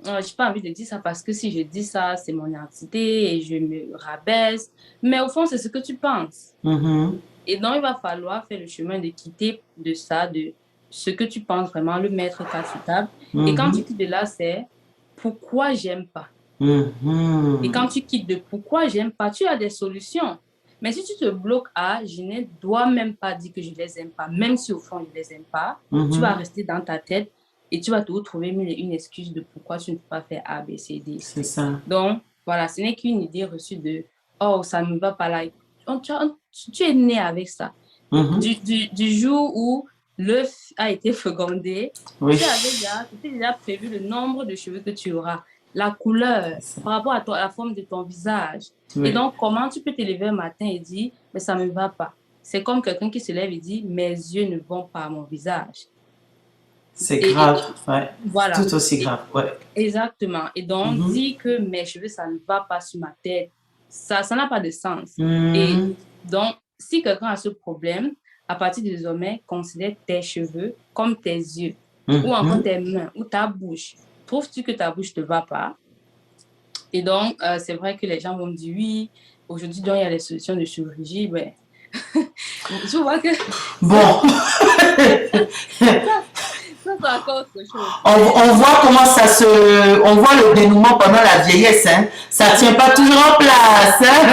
je n'ai pas envie de dire ça parce que si je dis ça, c'est mon identité et je me rabaisse. » Mais au fond, c'est ce que tu penses. Et donc, il va falloir faire le chemin de quitter de ça, de ce que tu penses vraiment, le mettre cas sur table. Et quand tu quittes de là, c'est pourquoi j'aime pas. Et quand tu quittes de pourquoi j'aime pas, tu as des solutions. Mais si tu te bloques à je ne dois même pas dire que je les aime pas, même si au fond je les aime pas, tu vas rester dans ta tête et tu vas te retrouver une excuse de pourquoi tu ne peux pas faire A, B, C, D. C'est ça. Donc, voilà, ce n'est qu'une idée reçue de oh, ça ne me va pas là. Tu es né avec ça. Du jour où l'œuf a été fécondé, tu avais déjà prévu le nombre de cheveux que tu auras, la couleur, par rapport à la forme de ton visage. Et donc, comment tu peux te lever un matin et dire, mais ça ne me va pas. C'est comme quelqu'un qui se lève et dit, mes yeux ne vont pas à mon visage. C'est grave, ouais. Voilà. Tout aussi grave, ouais. Exactement. Et donc, dire que mes cheveux, ça ne va pas sur ma tête, ça n'a pas de sens. Et donc, si quelqu'un a ce problème, à partir de désormais, considère tes cheveux comme tes yeux, ou encore tes mains, ou ta bouche. Trouves-tu que ta bouche ne te va pas? Et donc, c'est vrai que les gens vont me dire, oui, aujourd'hui, donc, il y a les solutions de chirurgie. Ben, tu vois que... Bon. Ça, c'est encore autre chose. On voit comment on voit le dénouement pendant la vieillesse, hein. Ça tient pas toujours en place, hein.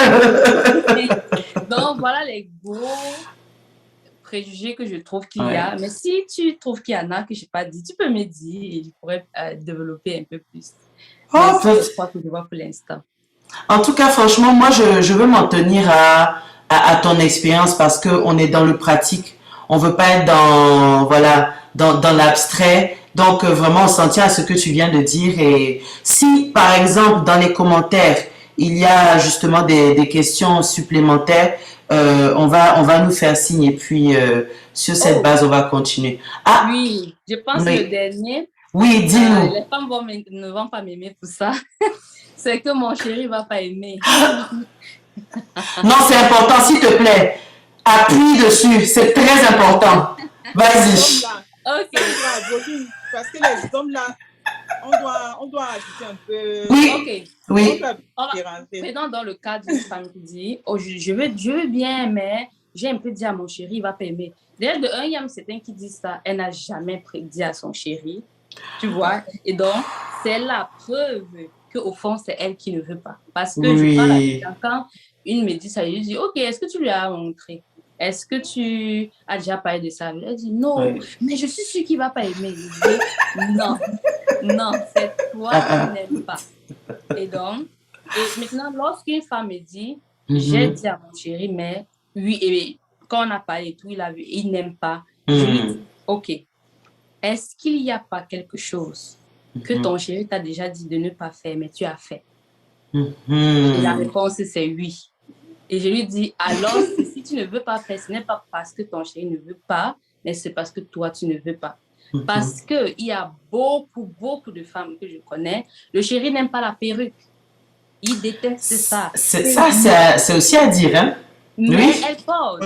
Donc, voilà les gros préjugés que je trouve qu'il y a. Mais si tu trouves qu'il y en a que je n'ai pas dit, tu peux me dire et je pourrais développer un peu plus. Je crois que je vois pour l'instant. En tout cas, franchement, moi, je veux m'en tenir à ton expérience parce qu'on est dans le pratique. On veut pas être dans l'abstrait. Donc, vraiment, on s'en tient à ce que tu viens de dire. Et si, par exemple, dans les commentaires, il y a justement des questions supplémentaires, on va nous faire signe. Et puis, sur cette base, on va continuer. Ah, oui, je pense que le dernier. Oui, dis-nous. Les femmes ne vont pas m'aimer pour ça. C'est que mon chéri ne va pas aimer. Non, c'est important, s'il te plaît. Appuie dessus, c'est très important. Vas-y. Ok. Parce que les hommes là, on doit ajouter un peu. Oui. Ok. Oui. Maintenant, dans le cas d'une femme qui dit, oh, je veux bien, mais j'ai un peu dit à mon chéri, il ne va pas aimer. D'ailleurs, de un, il y a certains qui disent ça, elle n'a jamais dit à son chéri. Tu vois? Et donc, c'est la preuve qu'au fond, c'est elle qui ne veut pas. Parce que je parle avec quelqu'un, une me dit ça, je lui dis, ok, est-ce que tu lui as montré? Est-ce que tu as déjà parlé de ça? Elle dit, non, mais je suis sûre qu'il ne va pas aimer. Je dis, non, c'est toi qui n'aimes pas. Et donc, maintenant, lorsqu'une femme me dit, j'ai dit à mon chéri, mais oui, et quand on a parlé et tout, il n'aime pas. Je lui dis, ok. Est-ce qu'il n'y a pas quelque chose que ton chéri t'a déjà dit de ne pas faire, mais tu as fait? Et la réponse, c'est oui. Et je lui dis, alors, si tu ne veux pas faire, ce n'est pas parce que ton chéri ne veut pas, mais c'est parce que toi, tu ne veux pas. Parce qu'il y a beaucoup de femmes que je connais, le chéri n'aime pas la perruque. Il déteste ça. C'est aussi à dire, hein? Mais elle pose.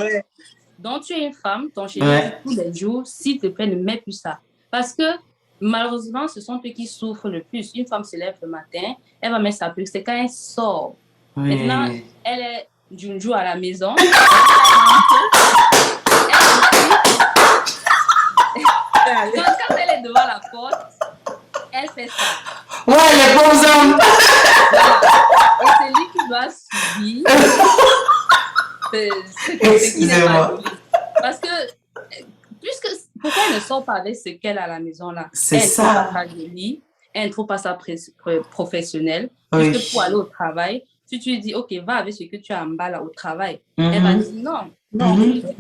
Donc, tu es une femme, ton chéri dit tous les jours, s'il te plaît, ne mets plus ça. Parce que, malheureusement, ce sont eux qui souffrent le plus. Une femme se lève le matin, elle va mettre sa perruque. C'est quand elle sort. Maintenant, elle est d'une jour à la maison. Quand elle est devant la porte, elle fait ça. Ouais, les bons hommes. Et c'est lui qui doit subir. Excusez-moi. Parce que, pourquoi elle ne sort pas avec ce qu'elle a à la maison là? C'est ça. Elle ne trouve pas ça professionnel. Puisque pour aller au travail, si tu lui dis, ok, va avec ce que tu as en bas là au travail, elle va dire non.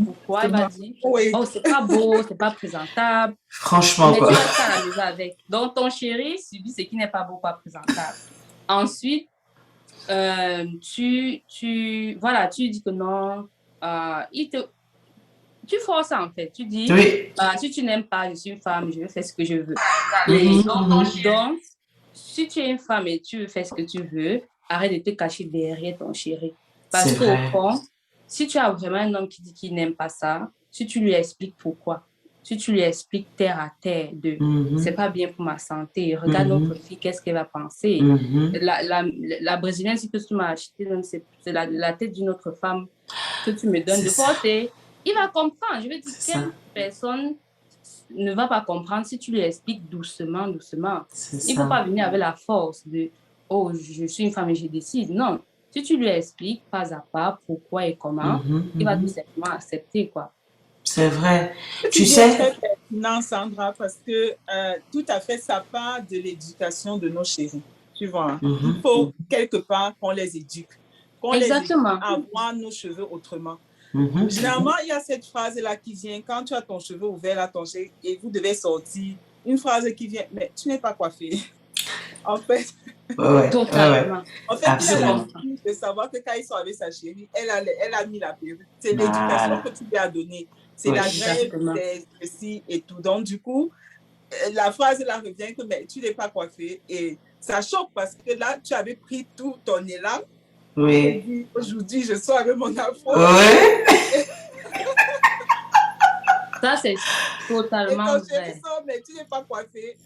Pourquoi? Elle va dire, oh, c'est pas beau, c'est pas présentable. Franchement, mais tu restes à la maison avec. Donc, ton chéri subit ce qui n'est pas beau, pas présentable. Ensuite, tu dis que non, tu forces ça en fait. Tu dis, si tu n'aimes pas, je suis une femme, je veux faire ce que je veux. Et donc, si tu es une femme et tu veux faire ce que tu veux, arrête de te cacher derrière ton chéri. Parce qu'au fond, si tu as vraiment un homme qui dit qu'il n'aime pas ça, si tu lui expliques pourquoi, si tu lui expliques terre à terre de c'est pas bien pour ma santé, regarde notre fille, qu'est-ce qu'elle va penser. La brésilienne, si que tu m'as acheté, c'est la tête d'une autre femme que tu me donnes de porter, il va comprendre. Je veux dire, quelle personne ne va pas comprendre si tu lui expliques doucement. Il ne faut pas venir avec la force de « Oh, je suis une femme et je décide ». Non, si tu lui expliques pas à pas pourquoi et comment, il va tout simplement accepter, quoi. C'est vrai. Tu sais, très pertinent, Sandra, parce que tout à fait, ça part de l'éducation de nos chéris. Tu vois, il faut quelque part qu'on les éduque, qu'on les éduque à voir nos cheveux autrement. Généralement, il y a cette phrase-là qui vient quand tu as ton cheveu ouvert à ton chéri et vous devez sortir. Une phrase qui vient, mais tu n'es pas coiffée. En fait, totalement. En fait, elle a envie de savoir que quand ils sont avec sa chérie, elle a mis la perruque. C'est l'éducation que tu lui as donnée. C'est la grève, c'est ceci et tout. Donc, du coup, la phrase là revient que mais tu n'es pas coiffée. Et ça choque parce que là, tu avais pris tout ton élan. Oui. Aujourd'hui, je sors avec mon afro. Oui. Ça, c'est totalement vrai. Et quand vrai. je sors, mais tu n'es pas coiffée.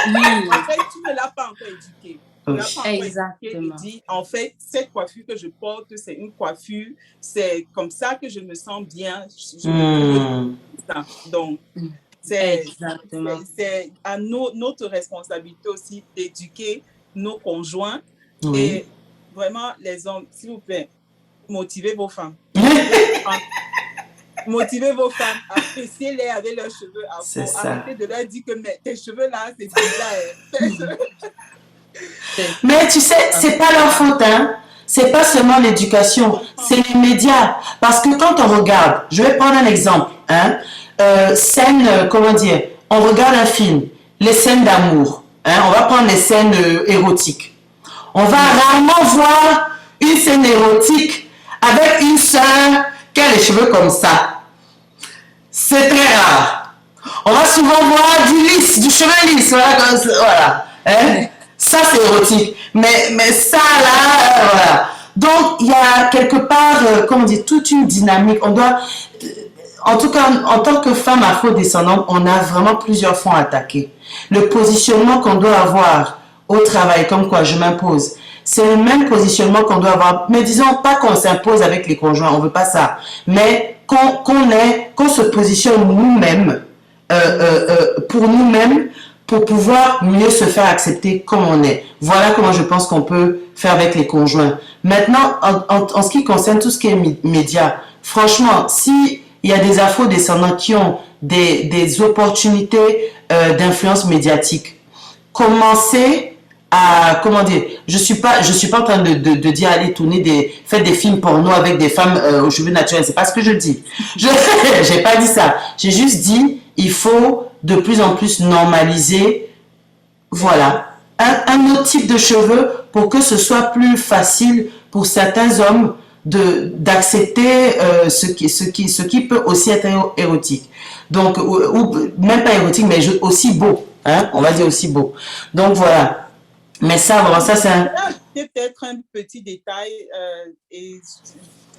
Oui. En fait, tu ne l'as pas encore éduqué. Exactement. Dit, en fait, cette coiffure que je porte, c'est une coiffure, c'est comme ça que je me sens bien. Donc, c'est à notre responsabilité aussi d'éduquer nos conjoints. Et vraiment, les hommes, s'il vous plaît, motivez vos femmes. Motivez vos femmes, appréciez-les avec leurs cheveux afro. Arrêtez de leur dire que mais, tes cheveux là, c'est bizarre. Mais tu sais, c'est pas leur faute, hein. C'est pas seulement l'éducation, c'est les médias. Parce que quand on regarde, je vais prendre un exemple, hein, on regarde un film, les scènes d'amour, hein, on va prendre les scènes érotiques. On va rarement voir une scène érotique avec une sœur qui a les cheveux comme ça. C'est très rare. On va souvent voir du cheveu lisse, voilà. Hein? Ça, c'est érotique. Mais ça, là, voilà. Donc, il y a quelque part, toute une dynamique. On doit, en tout cas, en tant que femme afro-descendante, on a vraiment plusieurs fronts à attaquer. Le positionnement qu'on doit avoir au travail, comme quoi je m'impose, c'est le même positionnement qu'on doit avoir. Mais disons pas qu'on s'impose avec les conjoints, on veut pas ça. Mais qu'on se positionne nous-mêmes, pour nous-mêmes, pour pouvoir mieux se faire accepter comme on est. Voilà comment je pense qu'on peut faire avec les conjoints. Maintenant, en ce qui concerne tout ce qui est médias, franchement, s'il y a des afro-descendants qui ont des opportunités d'influence médiatique, commencez à, je suis pas en train de dire allez faites des films porno avec des femmes aux cheveux naturels, c'est pas ce que je dis. J'ai pas dit ça. J'ai juste dit, il faut de plus en plus normaliser, voilà, un autre type de cheveux pour que ce soit plus facile pour certains hommes d'accepter ce qui peut aussi être érotique. Donc, ou même pas érotique, mais aussi beau, hein, on va dire aussi beau. Donc voilà. Mais ça, vraiment, ça c'est un... Peut-être un petit détail, et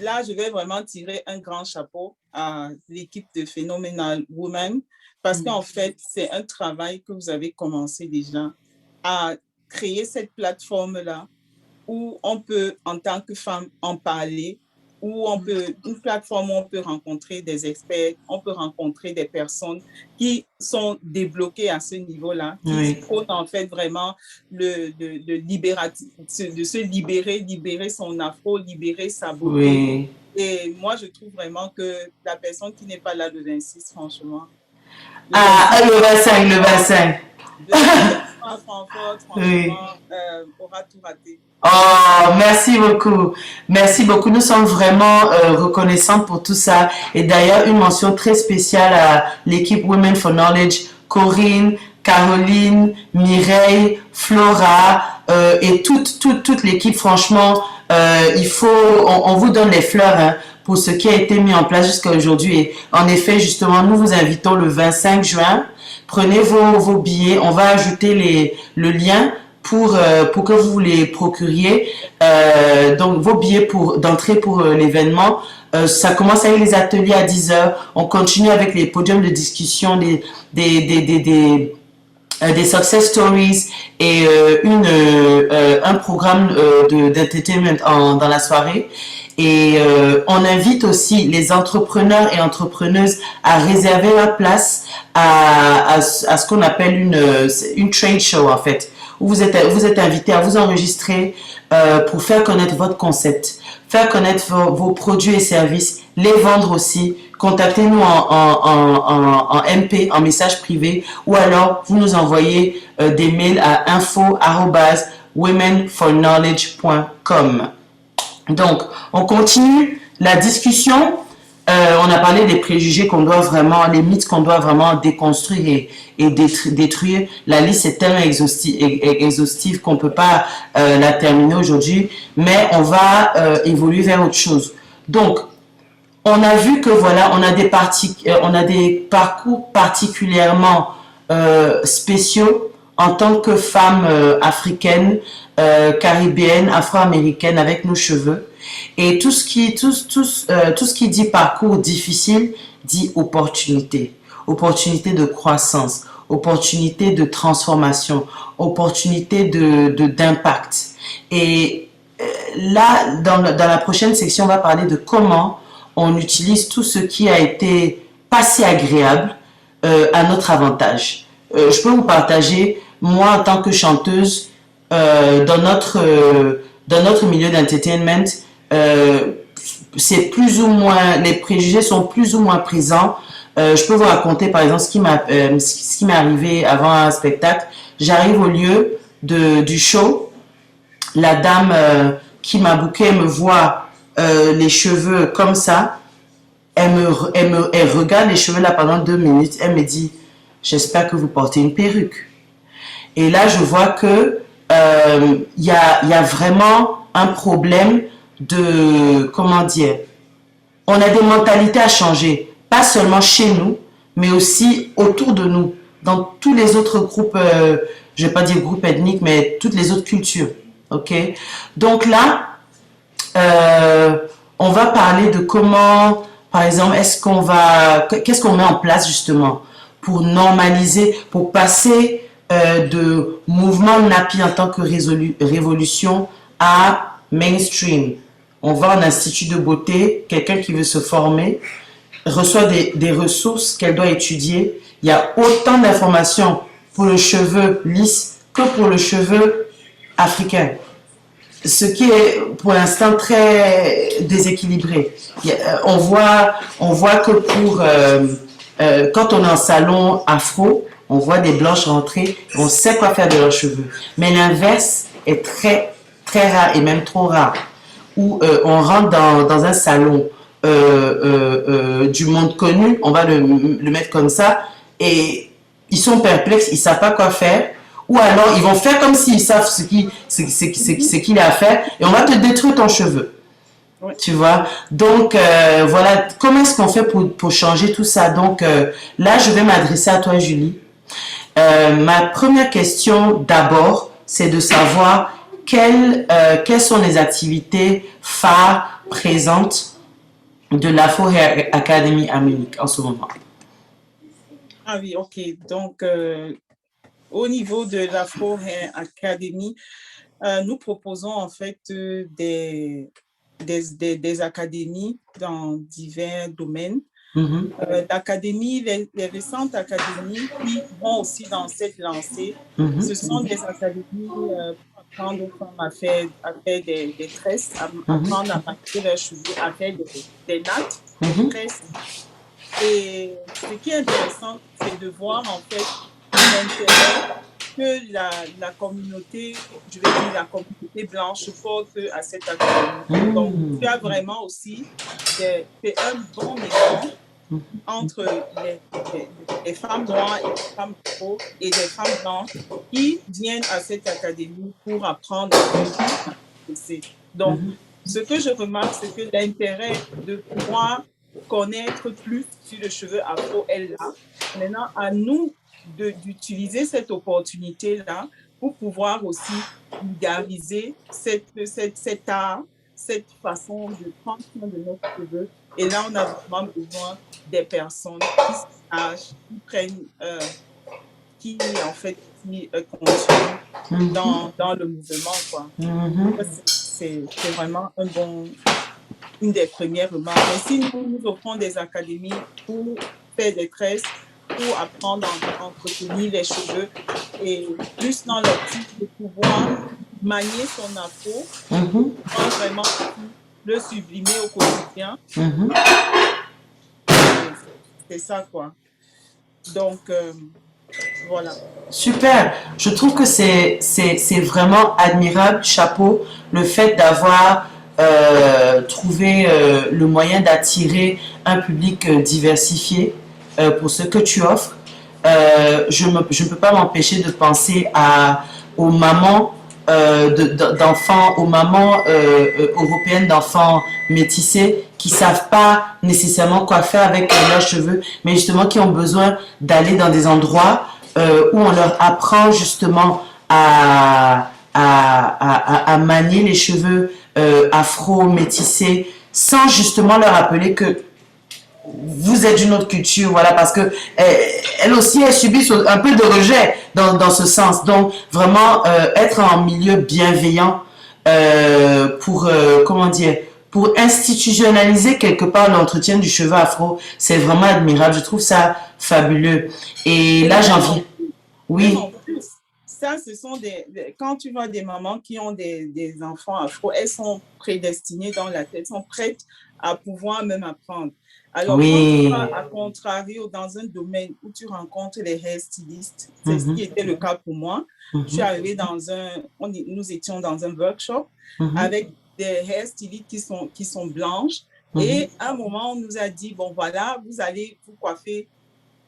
là, je vais vraiment tirer un grand chapeau à l'équipe de Phenomenal Women, parce qu'en fait, c'est un travail que vous avez commencé déjà à créer cette plateforme-là où on peut, en tant que femme, en parler, où on peut, une plateforme où on peut rencontrer des experts, on peut rencontrer des personnes qui sont débloquées à ce niveau-là, qui prônent en fait vraiment de se libérer son afro, libérer sa beauté. Oui. Et moi, je trouve vraiment que la personne qui n'est pas là le 26, franchement. Le 25. À Francfort, franchement, aura tout raté. Oh, merci beaucoup. Merci beaucoup. Nous sommes vraiment reconnaissants pour tout ça. Et d'ailleurs, une mention très spéciale à l'équipe Women for Knowledge, Corinne, Caroline, Mireille, Flora et toute l'équipe. Franchement, on vous donne les fleurs, hein, pour ce qui a été mis en place jusqu'à aujourd'hui. Et en effet, justement, nous vous invitons le 25 juin. Prenez vos billets. On va ajouter le lien pour que vous les procuriez. Donc, vos billets d'entrée pour l'événement. Ça commence avec les ateliers à 10 heures. On continue avec les podiums de discussion, des success stories et un programme d'entertainment dans la soirée. Et on invite aussi les entrepreneurs et entrepreneuses à réserver leur place à ce qu'on appelle une trade show, en fait, où vous êtes invité à vous enregistrer pour faire connaître votre concept, faire connaître vos produits et services, les vendre aussi. Contactez-nous en MP, en message privé, ou alors vous nous envoyez des mails à info@womenforknowledge.com. Donc, on continue la discussion. On a parlé des préjugés qu'on doit vraiment, les mythes qu'on doit vraiment déconstruire et détruire. La liste est tellement exhaustive qu'on ne peut pas la terminer aujourd'hui, mais on va évoluer vers autre chose. Donc, on a vu que voilà, on a des parcours particulièrement spéciaux en tant que femmes africaines, caribéennes, afro-américaines avec nos cheveux. Et tout ce qui dit parcours difficile dit opportunité. Opportunité de croissance, opportunité de transformation, opportunité d'impact. Et là, dans la prochaine section, on va parler de comment on utilise tout ce qui a été pas si agréable à notre avantage. Je peux vous partager, moi, en tant que chanteuse, dans notre milieu d'entertainment, c'est plus ou moins, les préjugés sont plus ou moins présents. Je peux vous raconter, par exemple, ce qui m'est arrivé avant un spectacle. J'arrive au lieu du show. La dame qui m'a booké me voit les cheveux comme ça. Elle regarde les cheveux là pendant 2 minutes. Elle me dit, j'espère que vous portez une perruque. Et là, je vois que y a vraiment un problème comment dire, on a des mentalités à changer, pas seulement chez nous, mais aussi autour de nous, dans tous les autres groupes, je vais pas dire groupes ethniques, mais toutes les autres cultures, ok? Donc là, on va parler de comment, par exemple, qu'est-ce qu'on met en place justement pour normaliser, pour passer de mouvement nappy en tant que révolution à mainstream. On va en institut de beauté, quelqu'un qui veut se former reçoit des ressources qu'elle doit étudier. Il y a autant d'informations pour le cheveu lisse que pour le cheveu africain. Ce qui est pour l'instant très déséquilibré. On voit que quand on est en salon afro, on voit des blanches rentrer, on sait quoi faire de leurs cheveux. Mais l'inverse est très, très rare et même trop rare. Où on rentre dans un salon du monde connu, on va le mettre comme ça, et ils sont perplexes, ils ne savent pas quoi faire. Ou alors, ils vont faire comme s'ils savent ce qu'il y a à faire, et on va te détruire ton cheveu. Oui. Tu vois? Donc, voilà, comment est-ce qu'on fait pour changer tout ça? Donc, là, je vais m'adresser à toi, Julie. Ma première question, d'abord, c'est de savoir quelles sont les activités phares présentes de l'Afro Hair Academy à Munich en ce moment? Ah oui, ok. Donc, au niveau de l'Afro Hair Academy, nous proposons en fait des académies dans divers domaines. L'académie, les récentes académies qui vont aussi dans cette lancée, ce sont des académies pour apprendre aux femmes à faire des tresses, à apprendre à maquiller leurs cheveux, à faire des nattes, des tresses. Et ce qui est intéressant, c'est de voir en fait l'intérêt que la communauté, je vais dire la communauté blanche porte à cette académie. Donc, tu as vraiment aussi fait un bon mélange entre les femmes noires et les femmes afro et les femmes blanches qui viennent à cette académie pour apprendre à faire. Donc, ce que je remarque, c'est que l'intérêt de pouvoir connaître plus sur le cheveu afro est là. Maintenant, à nous d'utiliser cette opportunité-là pour pouvoir aussi vulgariser cet art, cette façon de prendre soin de nos cheveux. Et là, on a vraiment besoin des personnes qui sachent, qui prennent, qui en fait, qui continuent dans le mouvement, quoi. C'est vraiment une des premières remarques. Mais si nous offrons des académies pour faire des tresses, pour apprendre à entretenir les cheveux et plus dans l'optique de pouvoir manier son afro, pour vraiment le sublimer au quotidien. C'est ça, quoi. Donc, voilà. Super. Je trouve que c'est vraiment admirable, chapeau, le fait d'avoir trouvé le moyen d'attirer un public diversifié pour ce que tu offres. Je ne peux pas m'empêcher de penser aux mamans d'enfants, aux mamans européennes d'enfants métissés qui savent pas nécessairement quoi faire avec leurs cheveux, mais justement qui ont besoin d'aller dans des endroits où on leur apprend justement à manier les cheveux afro-métissés sans justement leur rappeler que vous êtes d'une autre culture, voilà, parce que elle aussi, elle subit un peu de rejet dans ce sens. Donc, vraiment, être en milieu bienveillant pour, comment dire, pour institutionnaliser quelque part l'entretien du cheveu afro, c'est vraiment admirable. Je trouve ça fabuleux. Et là, j'en viens. Oui. En plus, ça, ce sont quand tu vois des mamans qui ont des enfants afro, elles sont prédestinées dans la tête, sont prêtes à pouvoir même apprendre. Alors, quand tu vas à contrario dans un domaine où tu rencontres les hair stylistes, c'est ce qui était le cas pour moi. Je suis arrivée nous étions dans un workshop avec des hair stylistes qui sont blanches. Et à un moment, on nous a dit, bon, voilà, vous allez vous coiffer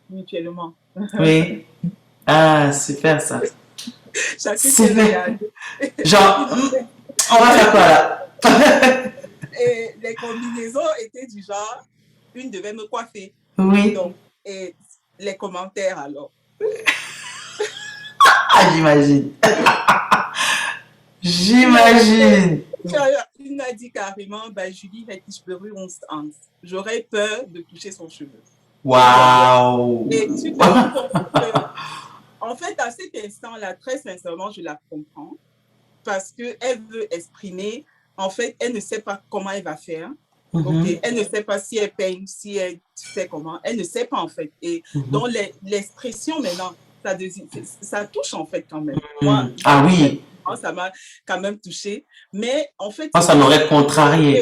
mutuellement. Oui. Ah, super ça. Super. Genre, on va faire quoi là? Et les combinaisons étaient du genre, une devait me coiffer. Oui. Donc, et les commentaires alors. Ah, j'imagine. J'imagine. Il m'a dit carrément, bah, Julie, les cheveux ont j'aurais peur de toucher son cheveu. Waouh. Et tu te rends compte que, en fait, à cet instant-là, très sincèrement, je la comprends parce qu'elle veut exprimer, en fait, elle ne sait pas comment elle va faire. Okay. Elle ne sait pas si elle peigne, si elle sait comment. Elle ne sait pas, en fait. Et donc, l'expression, maintenant, ça touche, en fait, quand même. Moi, ah oui. Ça m'a quand même touchée. Mais, en fait... ça m'aurait contrarié.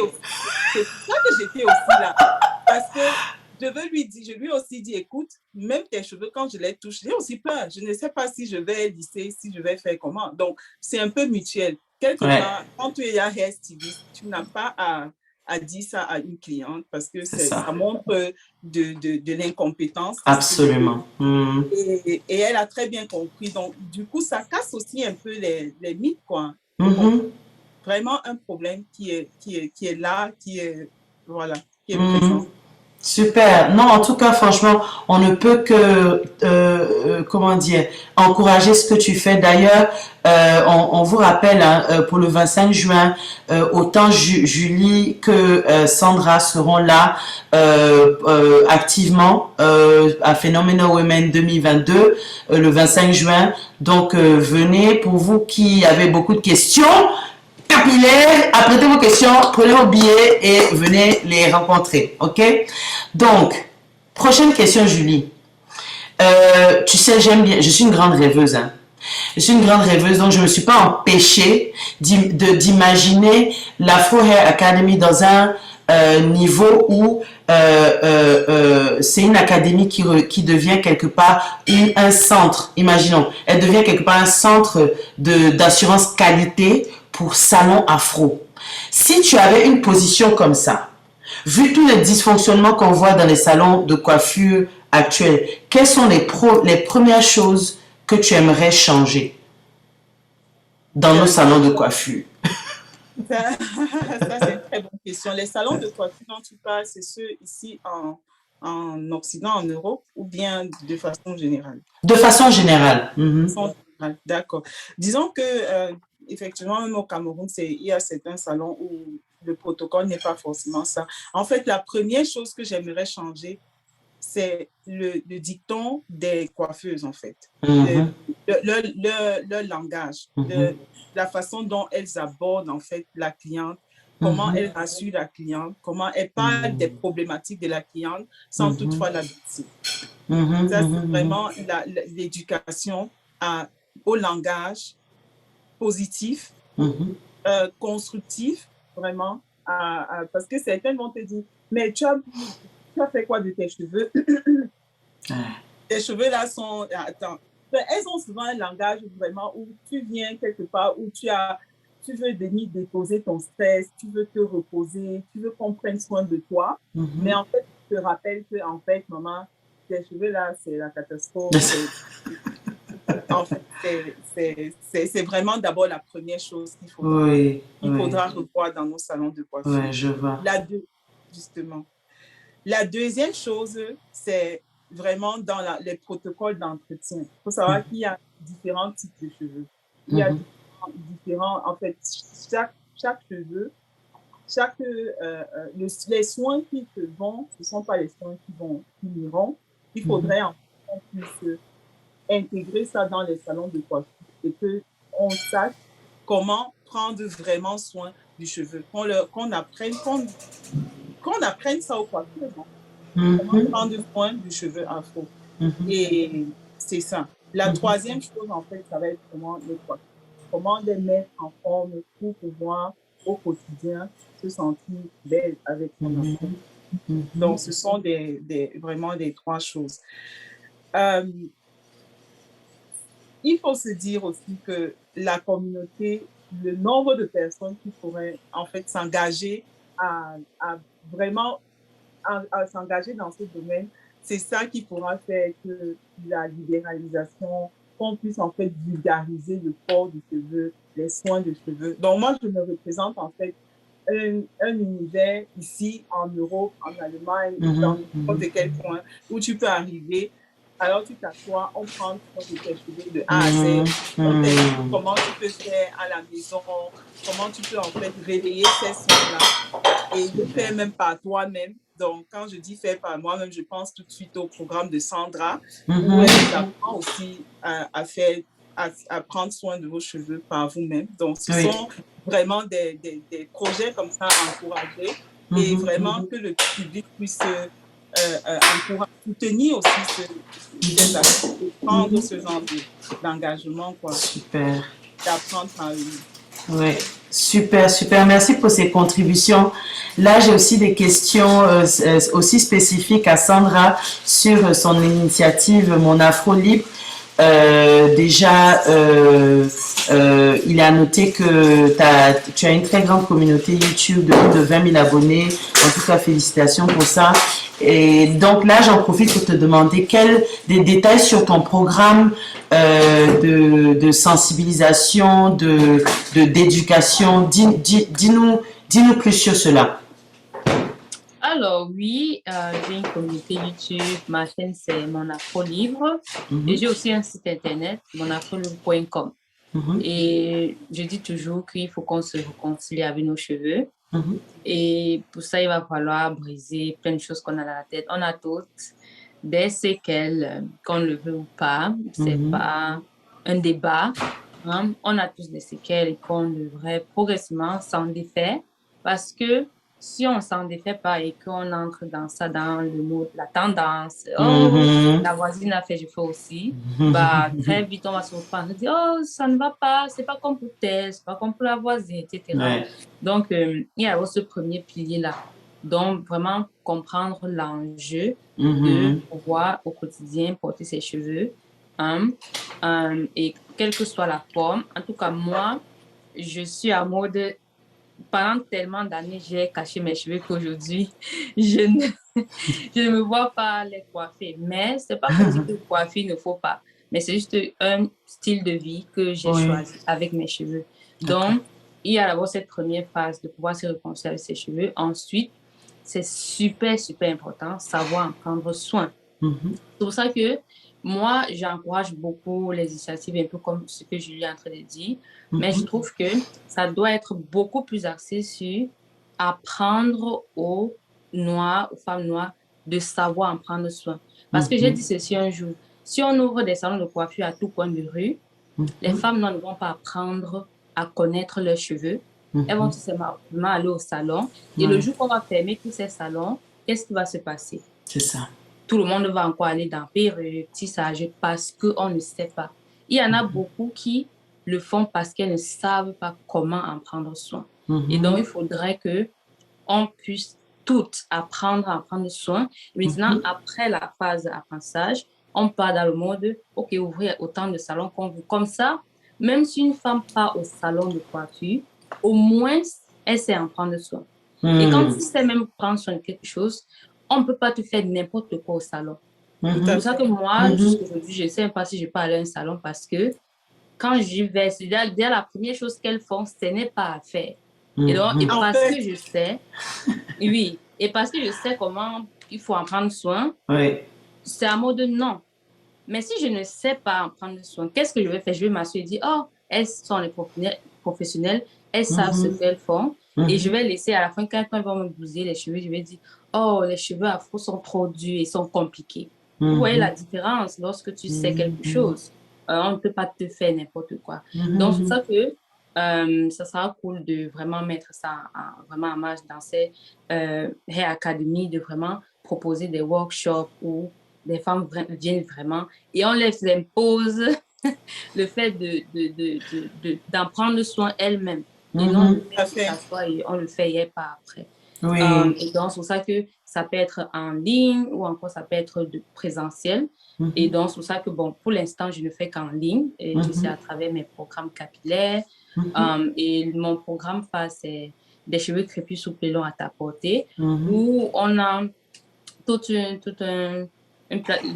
C'est pour ça que j'étais aussi là. Parce que je lui ai aussi dit, écoute, même tes cheveux, quand je les touche, j'ai aussi peur. Je ne sais pas si je vais lisser, si je vais faire comment. Donc, c'est un peu mutuel. Quelque part, quand tu es hair stylist, tu n'as pas à dire ça à une cliente parce que ça montre de l'incompétence. Absolument. Et elle a très bien compris. Donc, du coup, ça casse aussi un peu les mythes, quoi. Vraiment un problème qui est là, qui est présent. Super. Non, en tout cas, franchement, on ne peut que, comment dire, encourager ce que tu fais. D'ailleurs, on vous rappelle, pour le 25 juin, autant Julie que Sandra seront là activement à Phenomenal Women 2022, le 25 juin. Donc, venez, pour vous qui avez beaucoup de questions, capillaires, apprêtez vos questions, prenez vos billets et venez les rencontrer, ok? Donc, prochaine question, Julie. Tu sais, j'aime bien, je suis une grande rêveuse, hein. Je suis une grande rêveuse, donc je ne me suis pas empêchée d'imaginer l'Afro Hair Academy dans un niveau où c'est une académie qui devient quelque part un centre, imaginons, elle devient quelque part un centre d'assurance qualité pour salon afro. Si tu avais une position comme ça, vu tous les dysfonctionnements qu'on voit dans les salons de coiffure actuels, quelles sont les premières choses que tu aimerais changer dans nos salons de coiffure? Ça c'est une très bonne question. Les salons de coiffure dont tu parles, c'est ceux ici en Occident, en Europe, ou bien de façon générale? De façon générale. D'accord. Disons que, effectivement, même au Cameroun, il y a certains salons où le protocole n'est pas forcément ça. En fait, la première chose que j'aimerais changer, c'est le dicton des coiffeuses, en fait. Mhm. Le langage, Mhm. la façon dont elles abordent, en fait, la cliente, comment Mhm. elles rassurent la cliente, comment elles parlent des problématiques de la cliente sans Mhm. toutefois la blesser. Mhm. Ça, c'est Mhm. vraiment l'éducation au langage positif, Mhm. constructif, vraiment, parce que certains vont te dire, mais tu as fait quoi de tes cheveux? Ah. Tes cheveux là sont, attends, elles ont souvent un langage vraiment où tu viens quelque part, où tu veux déposer ton stress, tu veux te reposer, tu veux qu'on prenne soin de toi, mais Mhm. en fait, tu te rappelles que, en fait, maman, tes cheveux là, c'est la catastrophe, en fait, c'est vraiment d'abord la première chose Oui, qu'il oui, faudra revoir dans nos salons de oui, coiffure. je vois. Justement. La deuxième chose, c'est vraiment dans les protocoles d'entretien. Il faut savoir qu'il y a différents types de cheveux. Il y a Mhm. en fait, chaque cheveu, les soins qui te vont, ce ne sont pas les soins qui iront. Il Mhm. faudrait en fait qu'on puisse intégrer ça dans les salons de coiffure et qu'on sache comment prendre vraiment soin du cheveu, qu'on apprenne ça aux coiffeurs, hein. Comment Mhm. prendre soin du cheveu afro. Mhm. Et c'est ça. La Mhm. troisième chose, en fait, ça va être comment les coiffeurs, comment les mettre en forme pour pouvoir au quotidien se sentir belle avec son afro. Mhm. Mhm. Donc, ce sont vraiment des trois choses. Euh, il faut se dire aussi que la communauté, le nombre de personnes qui pourraient en fait s'engager à vraiment à s'engager dans ce domaine, c'est ça qui pourra faire que la libéralisation, qu'on puisse en fait vulgariser le port du cheveu, les soins de cheveux. Donc moi, je me représente en fait un univers ici en Europe, en Allemagne ou dans Mhm. n'importe quel coin où tu peux arriver. Alors tu t'assois, on prend soin de tes cheveux de A à Z, Mhm. on t'explique Mhm. comment tu peux faire à la maison, comment tu peux en fait réveiller ces soins-là et le Super. faire même par toi-même. Donc, quand je dis faire par moi-même, je pense tout de suite au programme de Sandra, où elle Mhm. vous apprend aussi à prendre soin de vos cheveux par vous-même. Donc, ce Oui. sont vraiment des projets comme ça à encourager et Mhm. vraiment que le public puisse soutenir aussi ces actions et prendre Mhm. ce genre d'engagement, quoi, Super. d'apprendre par eux. Oui, super, super. Merci pour ces contributions. Là, j'ai aussi des questions aussi spécifiques à Sandra sur son initiative Mon Afro Libre. Déjà, il a noté que tu as une très grande communauté YouTube de plus de 20 000 abonnés. En tout cas, félicitations pour ça. Et donc là, j'en profite pour te demander des détails sur ton programme de sensibilisation, d'éducation. Dis-nous plus sur cela. Alors oui, j'ai une communauté YouTube. Ma chaîne, c'est Mon Afro Livre. Et Mhm. j'ai aussi un site internet, monafrolibre.com. Mhm. Et je dis toujours qu'il faut qu'on se réconcilie avec nos cheveux. Mhm. Et pour ça, il va falloir briser plein de choses qu'on a dans la tête. On a toutes des séquelles, qu'on le veut ou pas. C'est Mhm. pas un débat, hein. On a tous des séquelles et qu'on devrait progressivement s'en défaire parce que si on s'en défait pas et qu'on entre dans ça, dans le mode, la tendance, oh, Mhm. la voisine a fait, je fais aussi, bah, Mhm. très vite, on va se reprendre et dire, oh, ça ne va pas, c'est pas comme pour tel, c'est pas comme pour la voisine, etc. Ouais. Donc, il y a ce premier pilier-là. Donc, vraiment comprendre l'enjeu de Mhm. pouvoir au quotidien porter ses cheveux, hein, et quelle que soit la forme. En tout cas, moi, je suis à mode. Pendant tellement d'années, j'ai caché mes cheveux qu'aujourd'hui, je ne, je ne me vois pas les coiffer. Mais c'est pas pour dire que coiffer il ne faut pas. Mais c'est juste un style de vie que j'ai Oui. choisi avec mes cheveux. D'accord. Donc, il y a d'abord cette première phase de pouvoir se réconcilier avec ses cheveux. Ensuite, c'est super, super important, savoir en prendre soin. Mhm. C'est pour ça que moi, j'encourage beaucoup les initiatives, un peu comme ce que Julie est en train de dire, mais je trouve que ça doit être beaucoup plus axé sur apprendre aux Noirs, aux femmes noires, de savoir en prendre soin. Parce que j'ai dit ceci un jour, si on ouvre des salons de coiffure à tout coin de rue, les femmes noires ne vont pas apprendre à connaître leurs cheveux. Elles vont tout simplement aller au salon. Et le jour qu'on va fermer tous ces salons, qu'est-ce qui va se passer? C'est ça. Tout le monde va encore aller dans perruque, tissage, parce qu'on ne sait pas. Il y en a beaucoup qui le font parce qu'elles ne savent pas comment en prendre soin. Et donc, il faudrait qu'on puisse toutes apprendre à en prendre soin. Et maintenant, après la phase d'apprentissage, on part dans le mode, OK, ouvrir autant de salons qu'on veut. Comme ça, même si une femme part au salon de coiffure, au moins, elle sait en prendre soin. Et quand tu sais même prendre soin de quelque chose, on ne peut pas te faire n'importe quoi au salon. C'est pour ça que moi, jusqu'aujourd'hui, je ne sais pas si je peux aller à un salon parce que quand j'y vais, c'est déjà la première chose qu'elles font, ce n'est pas à faire. Et donc, et parce que je sais, oui, et parce que je sais comment il faut en prendre soin, c'est à mode non. Mais si je ne sais pas en prendre soin, qu'est-ce que je vais faire? Je vais m'assurer et dire, oh, elles sont les professionnelles, elles savent ce qu'elles font. Et je vais laisser à la fin, quand elles vont me bouser les cheveux, je vais dire, oh, les cheveux afro sont trop durs et sont compliqués. Vous voyez la différence lorsque tu sais quelque chose. On ne peut pas te faire n'importe quoi. Donc, c'est ça que ça sera cool de vraiment mettre ça vraiment en marche dans ces Hair Academy, de vraiment proposer des workshops où les femmes viennent vraiment et on les impose le fait d'en prendre soin elles-mêmes. Et non de faire que ça soit et on le fait hier pas après. Et donc, c'est pour ça que ça peut être en ligne ou encore ça peut être de présentiel. Et donc, c'est pour ça que, bon, pour l'instant, je ne fais qu'en ligne. Et je sais à travers mes programmes capillaires. Et mon programme phare, c'est des cheveux crépus souples et longs à ta portée, où on a des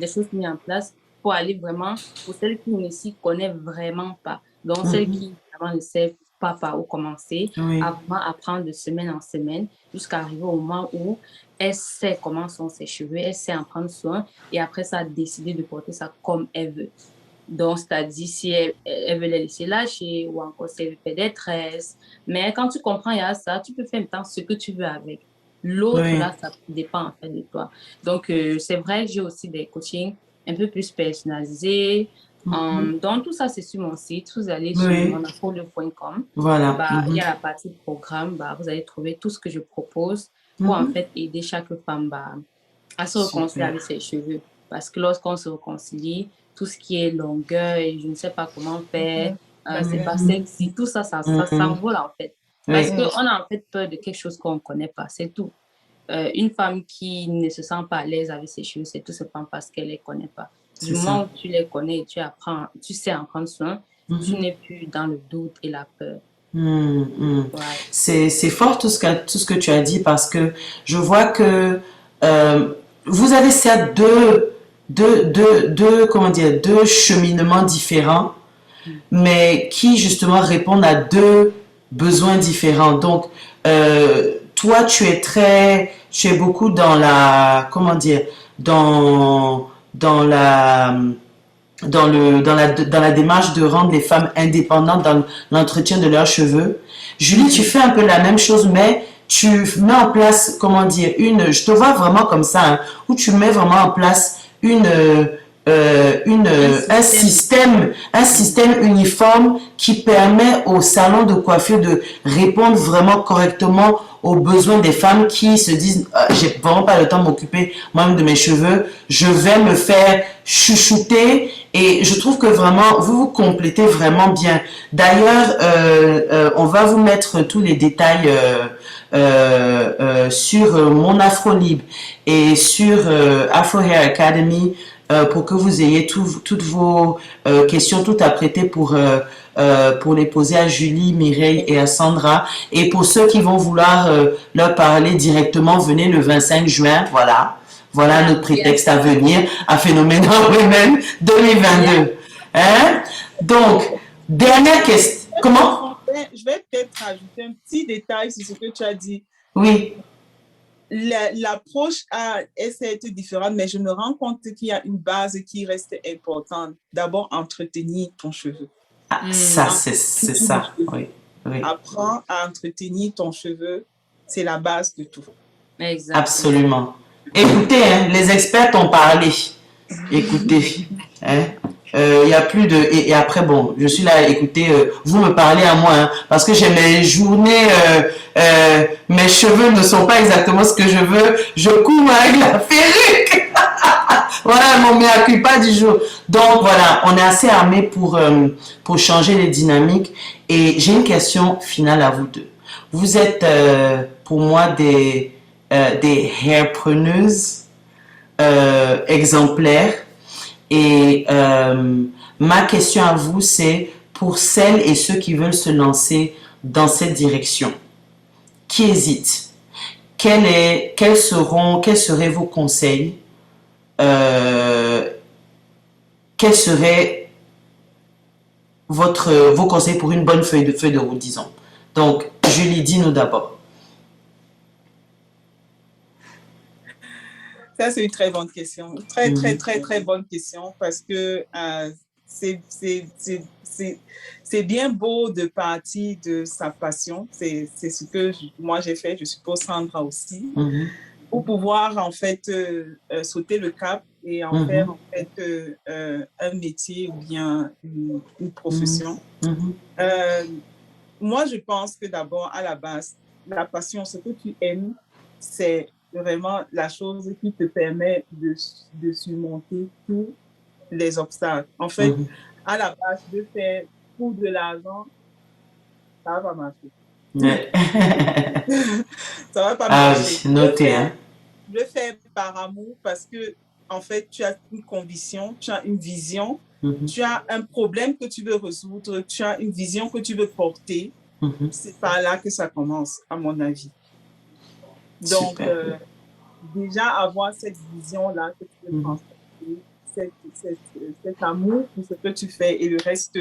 choses mises en place pour aller vraiment, pour celles qui ne s'y connaissent vraiment pas. Donc, celles qui vraiment ne savent pas par où commencer, à vraiment apprendre de semaine en semaine jusqu'à arriver au moment où elle sait comment sont ses cheveux, elle sait en prendre soin et après ça, décider de porter ça comme elle veut. Donc, c'est-à-dire si elle veut les laisser lâcher ou encore si elle veut faire des tresses. Mais quand tu comprends, il y a ça, tu peux faire maintenant ce que tu veux avec. L'autre, là, ça dépend en fait de toi. Donc, c'est vrai que j'ai aussi des coachings un peu plus personnalisés. Donc, tout ça, c'est sur mon site. Vous allez sur monafolo.com. Voilà. Bah, il y a la partie programme. Bah, vous allez trouver tout ce que je propose pour en fait aider chaque femme bah, à se réconcilier avec ses cheveux. Parce que lorsqu'on se réconcilie, tout ce qui est longueur et je ne sais pas comment faire, c'est pas sexy, tout ça, ça s'envole en fait. Parce qu'on a en fait peur de quelque chose qu'on ne connaît pas, c'est tout. Une femme qui ne se sent pas à l'aise avec ses cheveux, c'est tout simplement parce qu'elle ne les connaît pas. Du moment où tu les connais et tu apprends, tu sais en prendre soin, tu n'es plus dans le doute et la peur. C'est fort tout ce que tu as dit parce que je vois que vous avez certes comment dire, deux cheminements différents, mais qui justement répondent à deux besoins différents. Donc, toi, tu es beaucoup dans la, comment dire, dans la démarche de rendre les femmes indépendantes dans l'entretien de leurs cheveux. Julie, tu fais un peu la même chose, mais tu mets en place, comment dire, je te vois vraiment comme ça, hein, où tu mets vraiment en place un système uniforme qui permet au salon de coiffure de répondre vraiment correctement aux besoins des femmes qui se disent j'ai vraiment pas le temps de m'occuper moi-même de mes cheveux, je vais me faire chouchouter. Et je trouve que vraiment vous complétez vraiment bien. D'ailleurs on va vous mettre tous les détails sur mon Afro Libre et sur Afro Hair Academy pour que vous ayez toutes vos questions toutes à prêter pour les poser à Julie, Mireille et à Sandra. Et pour ceux qui vont vouloir leur parler directement, venez le 25 juin. Voilà notre prétexte à venir à Phenomenal Women 2022. Hein? Donc, dernière question. Comment? Je vais peut-être rajouter un petit détail sur ce que tu as dit. Oui. l'approche essaie d'être différente, mais je me rends compte qu'il y a une base qui reste importante. D'abord, entretenir ton cheveu. Ah, ça, c'est ça. Oui, oui. Apprends à entretenir ton cheveu. C'est la base de tout. Exactement. Absolument. Écoutez, hein, les experts ont parlé. Écoutez, hein, y a plus de et après bon, je suis là. Écoutez, vous me parlez à moi, hein, parce que j'ai mes journées, mes cheveux ne sont pas exactement ce que je veux. Je cours avec la perruque. Voilà mon mea culpa du jour. Donc voilà, on est assez armés pour changer les dynamiques. Et j'ai une question finale à vous deux. Vous êtes pour moi des hairpreneuses exemplaires. Et ma question à vous, c'est pour celles et ceux qui veulent se lancer dans cette direction, qui hésitent, quels seraient vos conseils? Quels seraient vos conseils pour une bonne feuille de route, disons? Donc, Julie, dis-nous d'abord. Ça, c'est une très bonne question. Très bonne question parce que c'est bien beau de partir de sa passion. C'est ce que moi j'ai fait, je suppose Sandra aussi, pour pouvoir en fait sauter le cap et en faire en fait un métier ou bien une profession. Moi, je pense que d'abord, à la base, la passion, ce que tu aimes, c'est vraiment la chose qui te permet de surmonter tous les obstacles. En fait, à la base, de faire pour de l'argent, ça va pas marcher. Ouais. Ça va pas marcher. Oui, notez, hein. Le faire par amour parce que, en fait, tu as une conviction, tu as une vision, tu as un problème que tu veux résoudre, tu as une vision que tu veux porter. C'est par là que ça commence, à mon avis. Donc, déjà avoir cette vision-là que tu veux transmettre, cet amour pour ce que tu fais et le reste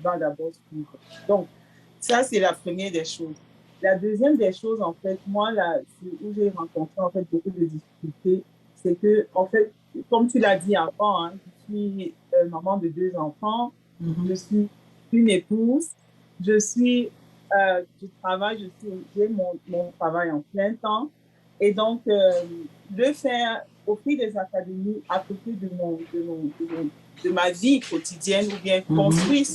va d'abord suivre. Donc, ça, c'est la première des choses. La deuxième des choses, en fait, moi, là, où j'ai rencontré en fait beaucoup de difficultés, c'est que, en fait, comme tu l'as dit avant, hein, je suis maman de 2 enfants, je suis une épouse, je travaille, j'ai mon travail en plein temps. Et donc, de faire, offrir des académies à côté de ma vie quotidienne ou bien construire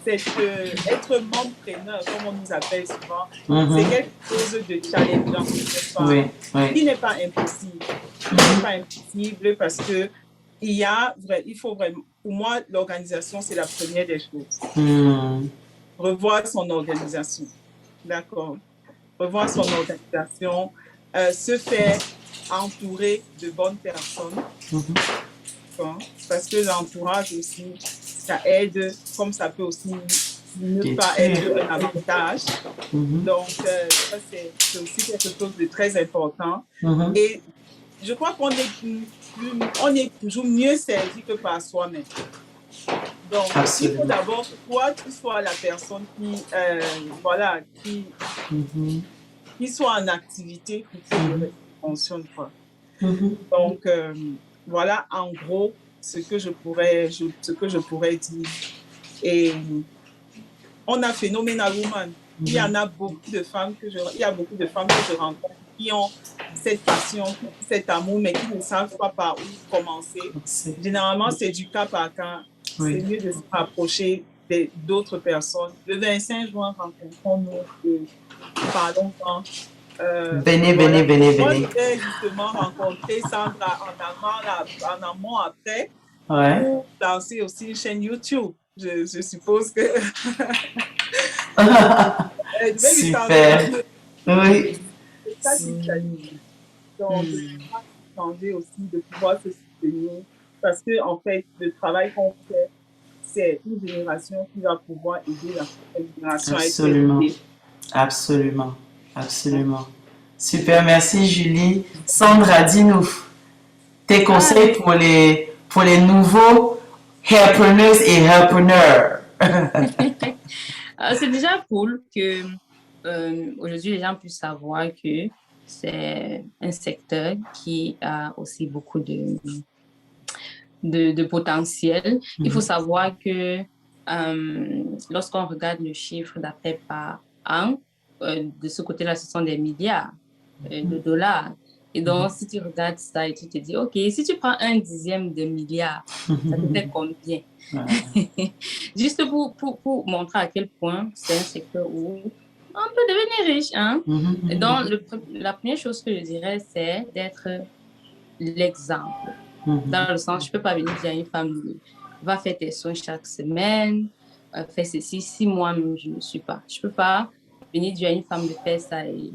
être membre-preneur, comme on nous appelle souvent, c'est quelque chose de challengeant, qui n'est pas impossible. Qui n'est pas impossible parce que il faut vraiment, pour moi, l'organisation, c'est la première des choses. Revoir son organisation. D'accord. Revoir son organisation, se faire entourer de bonnes personnes. Parce que l'entourage aussi, ça aide, comme ça peut aussi ne pas être un avantage. Donc, ça, c'est aussi quelque chose de très important. Et je crois qu'on est toujours mieux servi que par soi-même. Donc, il faut d'abord que toi, tu sois la personne qui soit en activité pour que le reste fonctionne. Donc, voilà en gros ce que je pourrais dire. Et on a Phenomenal Woman. Il y a beaucoup de femmes que je rencontre qui ont cette passion, cet amour, mais qui ne savent pas par où commencer. Généralement, c'est du cas par cas. C'est mieux de se rapprocher d'autres personnes. Le 25 juin, rencontrons-nous et parlons-en. Venez. Moi, j'ai justement rencontré Sandra en amont après pour lancer aussi une chaîne YouTube. Je suppose que... Super. Oui. C'est ça qui s'anime. Donc, changer aussi, de pouvoir se soutenir. Parce que, en fait, le travail qu'on fait, c'est une génération qui va pouvoir aider la prochaine génération à être aidée. Absolument. Super, merci Julie. Sandra, dis-nous tes conseils pour les nouveaux hairpreneurs et hairpreneurs. C'est déjà cool que aujourd'hui les gens puissent savoir que c'est un secteur qui a aussi beaucoup de potentiel. Il faut savoir que lorsqu'on regarde le chiffre d'affaires par an, de ce côté-là, ce sont des milliards de dollars. Et donc, si tu regardes ça et tu te dis, OK, si tu prends 1/10 de milliard, ça te fait combien? Juste pour montrer à quel point c'est un secteur où on peut devenir riche. Hein? Et donc, la première chose que je dirais, c'est d'être l'exemple. Dans le sens, je ne peux pas venir dire à une femme, va faire tes soins chaque semaine, fais ceci, si moi-même je ne suis pas. Je ne peux pas venir dire à une femme de faire ça et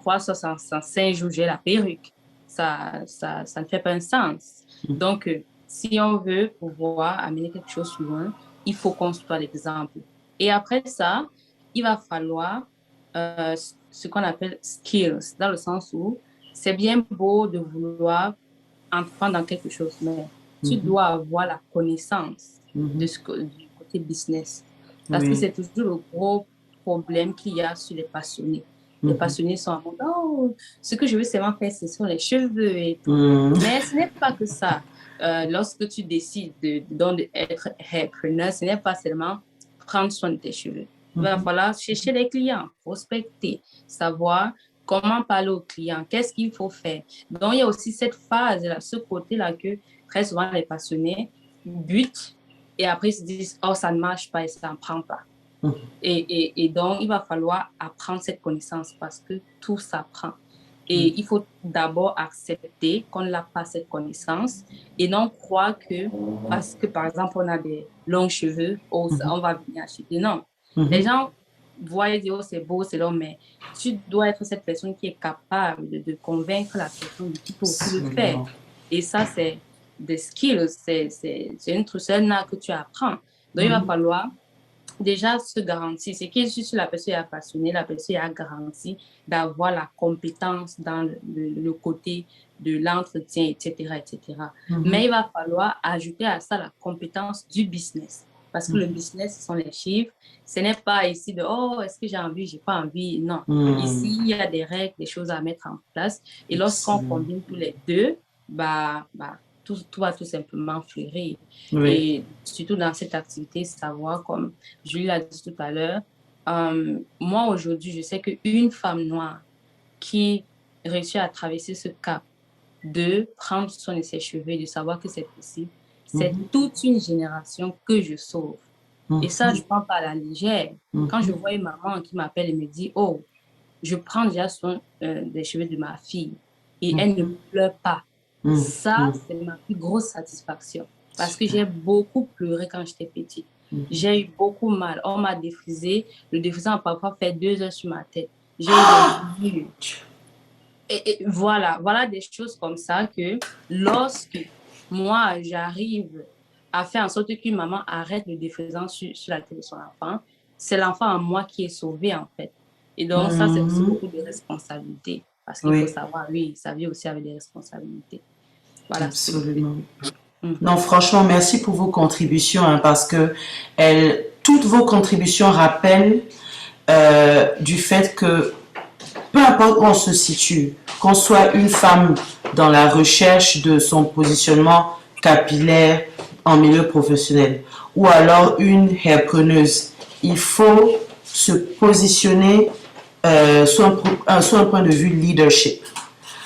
365 jours, j'ai la perruque. Ça ne fait pas un sens. Donc, si on veut pouvoir amener quelque chose loin, il faut qu'on soit l'exemple. Et après ça, il va falloir ce qu'on appelle skills, dans le sens où c'est bien beau de vouloir entreprendre dans quelque chose, mais tu dois avoir la connaissance du côté business. Parce que c'est toujours le gros problème qu'il y a sur les passionnés. Les passionnés sont en mode, oh, ce que je veux seulement faire, ce sont les cheveux et tout. Mais ce n'est pas que ça. Lorsque tu décides d'être hairpreneur, ce n'est pas seulement prendre soin de tes cheveux. Il va falloir chercher les clients, prospecter, savoir comment parler aux clients, qu'est-ce qu'il faut faire. Donc, il y a aussi cette phase-là, ce côté-là que très souvent les passionnés butent et après ils se disent, oh, ça ne marche pas et ça n'en prend pas. Et donc, il va falloir apprendre cette connaissance parce que tout s'apprend. Et il faut d'abord accepter qu'on n'a pas cette connaissance et non croire que parce que, par exemple, on a des longs cheveux, on va venir acheter. Non. Les gens voient et disent, oh, c'est beau, c'est long, mais tu dois être cette personne qui est capable de convaincre la personne qui peut aussi le faire. Et ça, c'est des skills, c'est un art que tu apprends. Donc, il va falloir déjà se garantir, c'est que si la personne est passionnée, la personne a garanti d'avoir la compétence dans le côté de l'entretien, etc., etc. Mais il va falloir ajouter à ça la compétence du business. Parce que le business, ce sont les chiffres. Ce n'est pas ici de, oh, est-ce que j'ai envie, j'ai pas envie. Non. Ici, il y a des règles, des choses à mettre en place. Et lorsqu'on combine tous les deux, tout va tout simplement fleurir. Et surtout dans cette activité, savoir, comme Julie l'a dit tout à l'heure, moi aujourd'hui, je sais qu'une femme noire qui réussit à traverser ce cap de prendre soin de ses cheveux et de savoir que c'est possible, c'est toute une génération que je sauve. Et ça, je ne prends pas à la légère. Quand je vois une maman qui m'appelle et me dit, oh, je prends déjà soin des cheveux de ma fille et elle ne pleure pas. Ça, c'est ma plus grosse satisfaction. Parce que j'ai beaucoup pleuré quand j'étais petite. J'ai eu beaucoup mal. On m'a défrisé. Le défrisant a parfois fait 2 heures sur ma tête. J'ai eu des brûlures. Et voilà des choses comme ça que lorsque moi, j'arrive à faire en sorte qu'une maman arrête le défrisant sur la tête de son enfant, c'est l'enfant en moi qui est sauvé, en fait. Et donc, ça, c'est aussi beaucoup de responsabilité. Parce qu'il faut savoir, ça vient aussi avec des responsabilités. Voilà. Absolument. Non, franchement, merci pour vos contributions, hein, parce que toutes vos contributions rappellent du fait que peu importe où on se situe, qu'on soit une femme dans la recherche de son positionnement capillaire en milieu professionnel ou alors une hairpreneuse, il faut se positionner sur un point de vue leadership.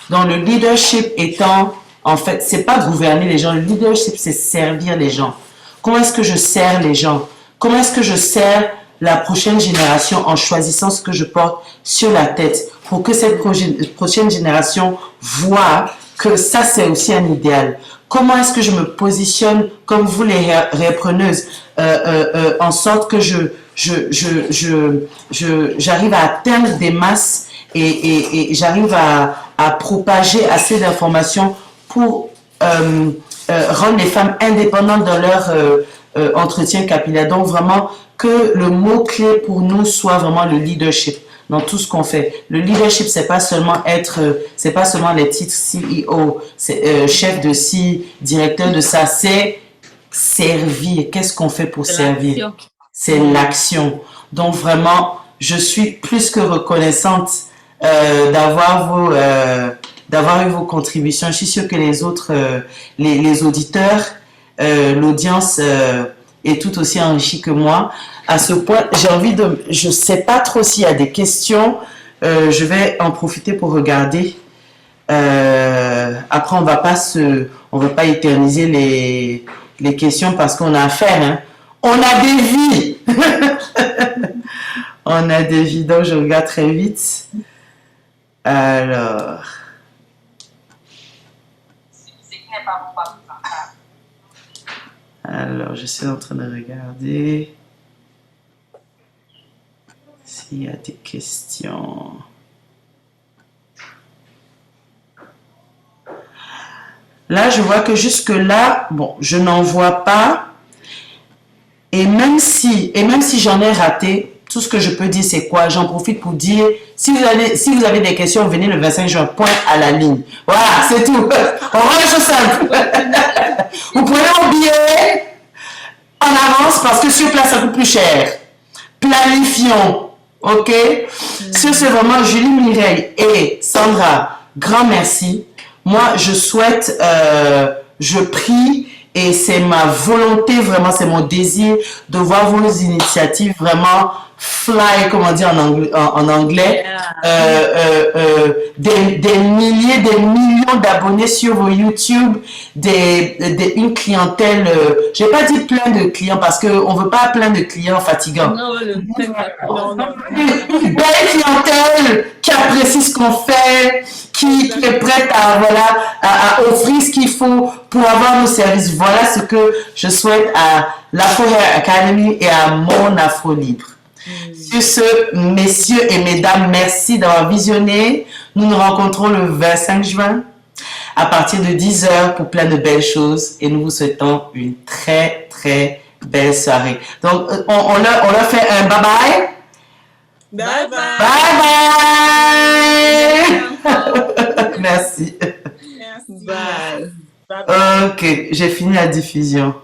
Donc, le leadership étant, en fait, c'est pas gouverner les gens. Le leadership, c'est servir les gens. Comment est-ce que je sers les gens? Comment est-ce que je sers la prochaine génération en choisissant ce que je porte sur la tête pour que cette prochaine génération voit que ça, c'est aussi un idéal? Comment est-ce que je me positionne comme vous, les hairpreneuses, en sorte que j'arrive à atteindre des masses et j'arrive à propager assez d'informations pour rendre les femmes indépendantes dans leur entretien capillaire. Donc vraiment que le mot-clé pour nous soit vraiment le leadership dans tout ce qu'on fait. Le leadership, c'est pas seulement les titres CEO, chef de ci, directeur de ça, c'est servir. Qu'est-ce qu'on fait pour servir? C'est l'action. Donc vraiment, je suis plus que reconnaissante d'avoir eu vos contributions. Je suis sûre que les autres, les auditeurs, l'audience est tout aussi enrichie que moi. À ce point, je sais pas trop s'il y a des questions. Je vais en profiter pour regarder. Après, on va pas éterniser les questions parce qu'on a affaire, hein. On a des vies. On a des vies, donc je regarde très vite. Alors. Alors, je suis en train de regarder s'il y a des questions. Là, je vois que jusque-là, bon, je n'en vois pas. Et même si j'en ai raté, tout ce que je peux dire, c'est quoi? J'en profite pour dire, si vous avez des questions, venez le 25 juin, point à la ligne. Voilà, c'est tout. On rend les choses simples. Vous prenez vos billets en avance parce que sur place, ça coûte plus cher. Planifions. OK? Sur ce, vraiment, Julie, Mireille et Sandra, grand merci. Moi, je souhaite, je prie et c'est ma volonté, vraiment, c'est mon désir de voir vos initiatives vraiment fly, comment dire en anglais, des milliers, des millions d'abonnés sur vos YouTube, une clientèle, j'ai pas dit plein de clients parce qu'on veut pas plein de clients fatigants. Non, Une belle clientèle qui apprécie ce qu'on fait, qui est prête à offrir ce qu'il faut pour avoir nos services. Voilà ce que je souhaite à l'Afro Hair Academy et à mon Afro Libre. Sur ce, messieurs et mesdames, merci d'avoir visionné. Nous nous rencontrons le 25 juin à partir de 10h pour plein de belles choses et nous vous souhaitons une très très belle soirée. Donc, on leur fait un bye-bye. Bye bye. Bye bye. Merci. Merci. Bye. Bye bye. Ok, j'ai fini la diffusion.